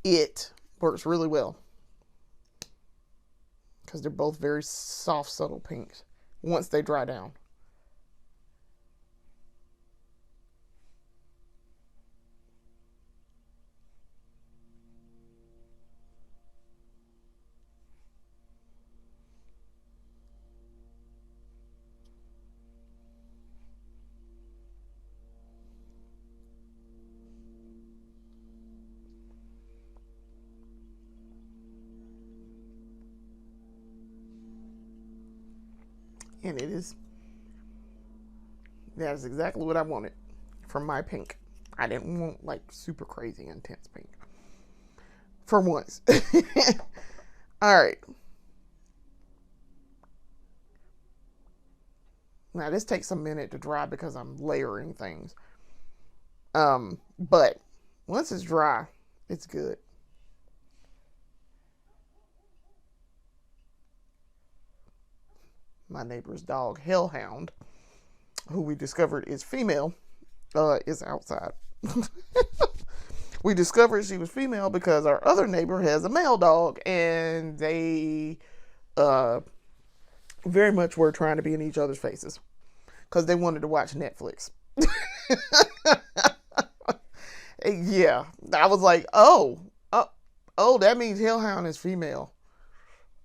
it works really well. Because they're both very soft, subtle pinks once they dry down. And that is exactly what I wanted from my pink. I didn't want like super crazy intense pink. For once. All right. Now this takes a minute to dry because I'm layering things. But once it's dry, it's good. My neighbor's dog, Hellhound, who we discovered is female, is outside. We discovered she was female because our other neighbor has a male dog, and they very much were trying to be in each other's faces because they wanted to watch Netflix. Yeah, I was like, oh, that means Hellhound is female.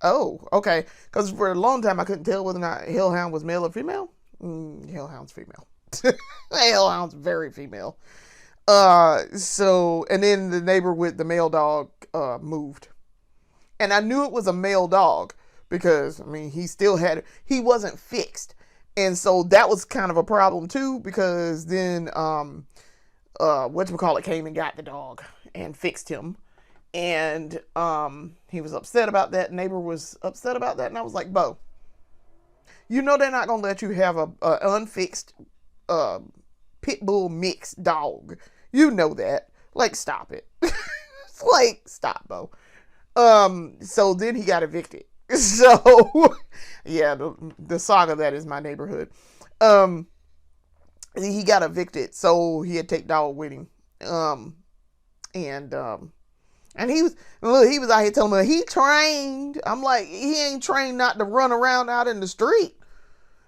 Oh, okay. Because for a long time I couldn't tell whether or not Hellhound was male or female. Hellhound's female. Hellhound's very female. And then the neighbor with the male dog moved, and I knew it was a male dog because he wasn't fixed, and so that was kind of a problem too because then whatchamacallit came and got the dog and fixed him. And he was upset about that. Neighbor was upset about that. And I was like, Bo, you know they're not going to let you have a unfixed pit bull mixed dog. You know that. Like, stop it. Like, stop, Bo. So then he got evicted. So, yeah, the saga that is my neighborhood. He got evicted, so he had to take dog with him. And he was out here telling me he trained. I'm like, he ain't trained not to run around out in the street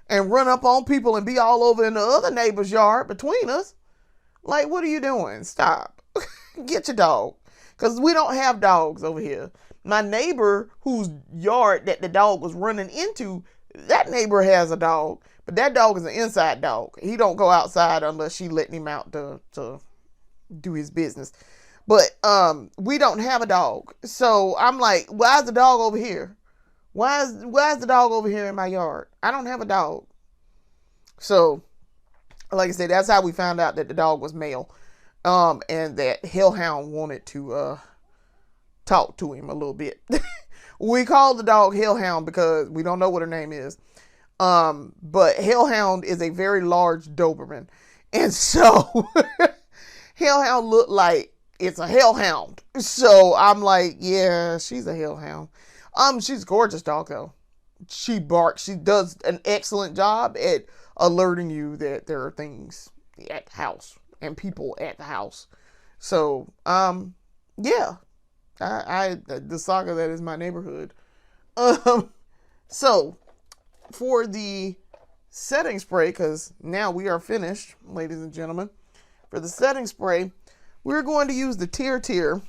and run up on people and be all over in the other neighbor's yard between us. Like, what are you doing? Stop. Get your dog. Because we don't have dogs over here. My neighbor whose yard that the dog was running into, that neighbor has a dog. But that dog is an inside dog. He don't go outside unless she letting him out to do his business. But we don't have a dog. So I'm like, why is the dog over here? Why is the dog over here in my yard? I don't have a dog. So, like I said, that's how we found out that the dog was male. And that Hellhound wanted to talk to him a little bit. We called the dog Hellhound because we don't know what her name is. But Hellhound is a very large Doberman. And so Hellhound looked like it's a hellhound. So I'm like, yeah, she's a hellhound. She's a gorgeous dog though. She barks. She does an excellent job at alerting you that there are things at the house and people at the house. So, yeah, the saga that is my neighborhood. So for the setting spray, because now we are finished, ladies and gentlemen. For the setting spray, we're going to use the Tier.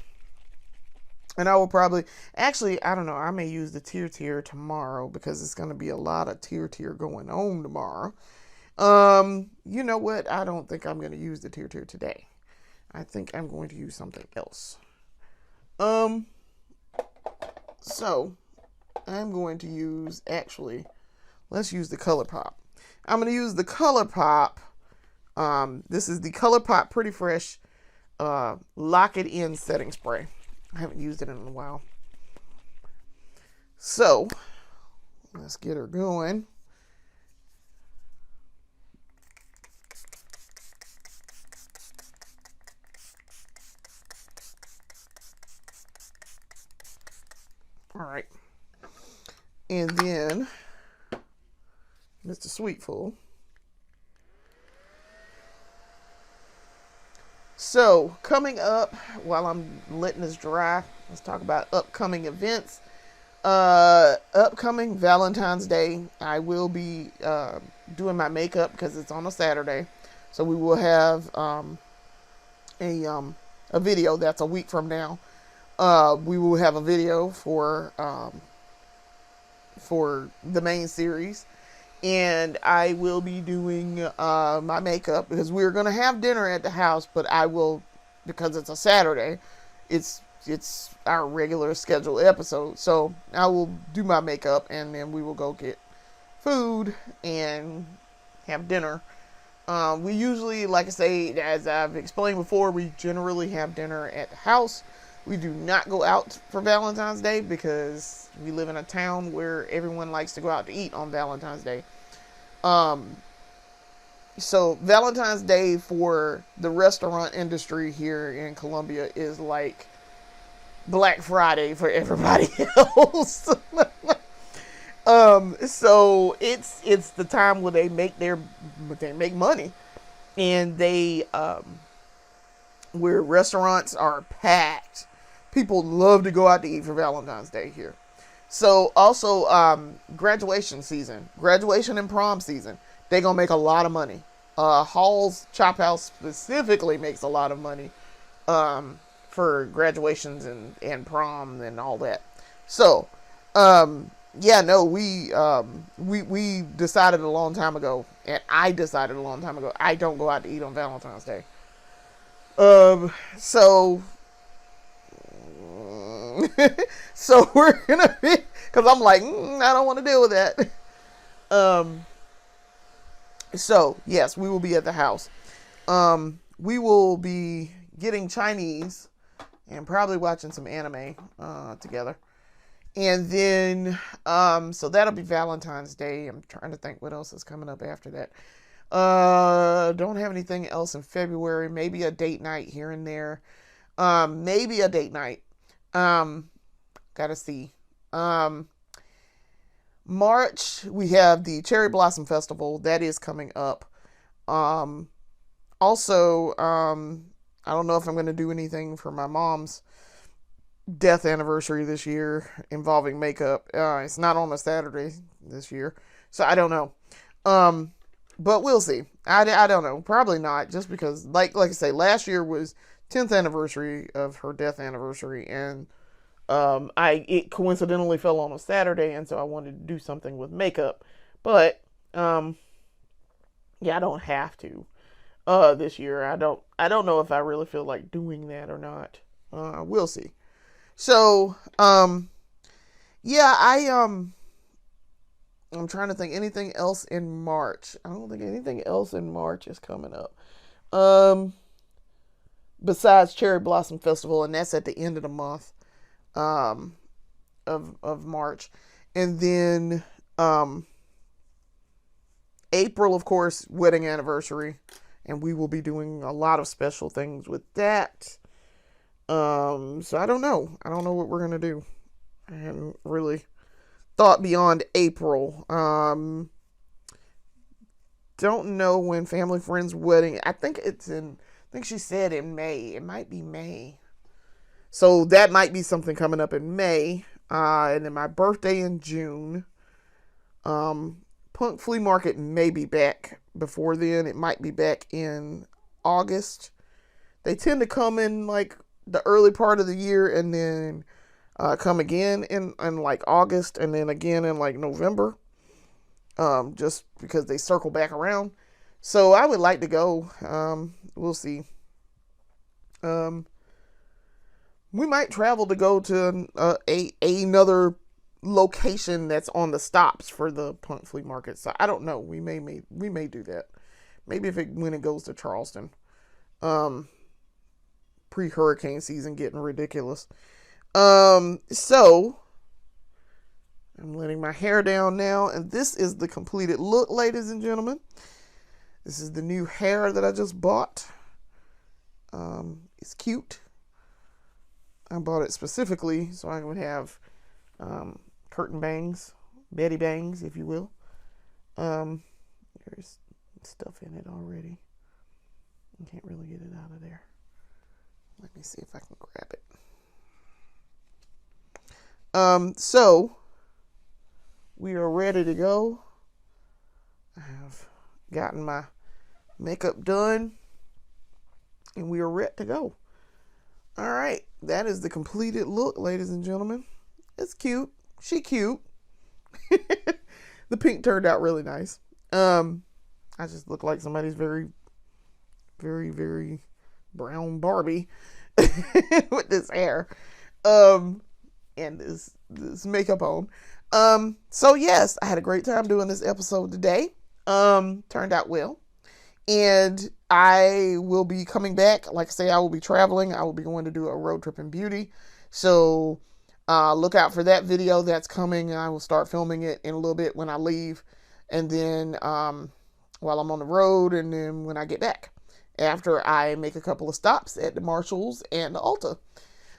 And I will probably, actually, I don't know, I may use the Tier tomorrow because it's going to be a lot of Tier going on tomorrow. You know what? I don't think I'm going to use the Tier today. I think I'm going to use something else. So I'm going to use, actually, let's use the ColourPop. I'm going to use the ColourPop. This is the ColourPop Pretty Fresh Lock It In setting spray. I haven't used it in a while. So let's get her going. All right. And then Mr. Sweetful. So, coming up, while I'm letting this dry, let's talk about upcoming events. Upcoming Valentine's Day, I will be doing my makeup because it's on a Saturday. So we will have a video that's a week from now. We will have a video for the main series. And I will be doing my makeup because we're going to have dinner at the house, but I will, because it's a Saturday, it's our regular scheduled episode. So I will do my makeup and then we will go get food and have dinner. We usually, like I say, as I've explained before, we generally have dinner at the house. We do not go out for Valentine's Day because we live in a town where everyone likes to go out to eat on Valentine's Day. So Valentine's Day for the restaurant industry here in Columbia is like Black Friday for everybody else. So it's the time where they make money, and they where restaurants are packed. People love to go out to eat for Valentine's Day here. So also graduation season, graduation and prom season, they gonna make a lot of money. Hall's Chop House specifically makes a lot of money for graduations and prom and all that. So yeah, no, we decided a long time ago, and I decided a long time ago, I don't go out to eat on Valentine's Day. So so we're gonna be, because I'm like, I don't want to deal with that. Um, so yes, we will be at the house. We will be getting Chinese and probably watching some anime together. And then, so that'll be Valentine's Day. I'm trying to think what else is coming up after that. Don't have anything else in February. Maybe a date night here and there. Maybe a date night. Gotta see. March, we have the Cherry Blossom Festival. That is coming up. Also, I don't know if I'm going to do anything for my mom's death anniversary this year involving makeup. It's not on a Saturday this year, so I don't know. But we'll see. I don't know. Probably not, just because, like I say, last year was 10th anniversary of her death anniversary, and it coincidentally fell on a Saturday, and so I wanted to do something with makeup. But yeah, I don't have to this year. I don't know if I really feel like doing that or not. We'll see. So yeah, I'm trying to think anything else in March. I don't think anything else in March is coming up. Besides Cherry Blossom Festival, and that's at the end of the month of March. And then April, of course, wedding anniversary, and we will be doing a lot of special things with that. So I don't know. I don't know what we're gonna do. I haven't really thought beyond April. Don't know when family friend's wedding. I think she said in May. It might be May. So that might be something coming up in May. And then my birthday in June. Punk Flea Market may be back before then. It might be back in August. They tend to come in like the early part of the year, and then come again in like August, and then again in like November. Just because they circle back around. So I would like to go. We'll see. We might travel to go to another location that's on the stops for the Punk Flea Market. So I don't know. We may do that. Maybe when it goes to Charleston. Pre-hurricane season getting ridiculous. So I'm letting my hair down now, and this is the completed look, ladies and gentlemen. This is the new hair that I just bought. It's cute. I bought it specifically so I would have curtain bangs, Betty bangs, if you will. There's stuff in it already. I can't really get it out of there. Let me see if I can grab it. So we are ready to go. I have gotten my makeup done, and we are ready to go. All right, that is the completed look, ladies and gentlemen. It's cute. She cute. The pink turned out really nice. I just look like somebody's very, very, very brown Barbie with this hair, and this makeup on. So yes, I had a great time doing this episode today. Turned out well. And I will be coming back. Like I say, I will be traveling. I will be going to do a road trip in beauty. So look out for that video that's coming. I will start filming it in a little bit when I leave. And then while I'm on the road, and then when I get back, after I make a couple of stops at the Marshalls and the Ulta.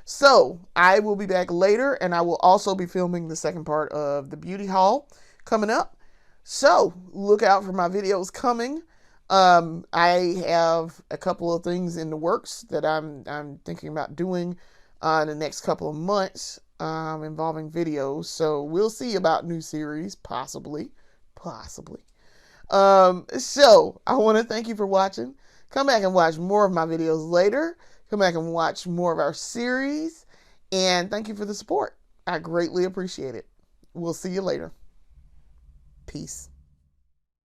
So I will be back later, and I will also be filming the second part of the beauty haul coming up. So look out for my videos coming. I have a couple of things in the works that I'm thinking about doing in the next couple of months involving videos. So we'll see about new series, possibly. So I want to thank you for watching. Come back and watch more of my videos later. Come back and watch more of our series. And thank you for the support. I greatly appreciate it. We'll see you later. Peace.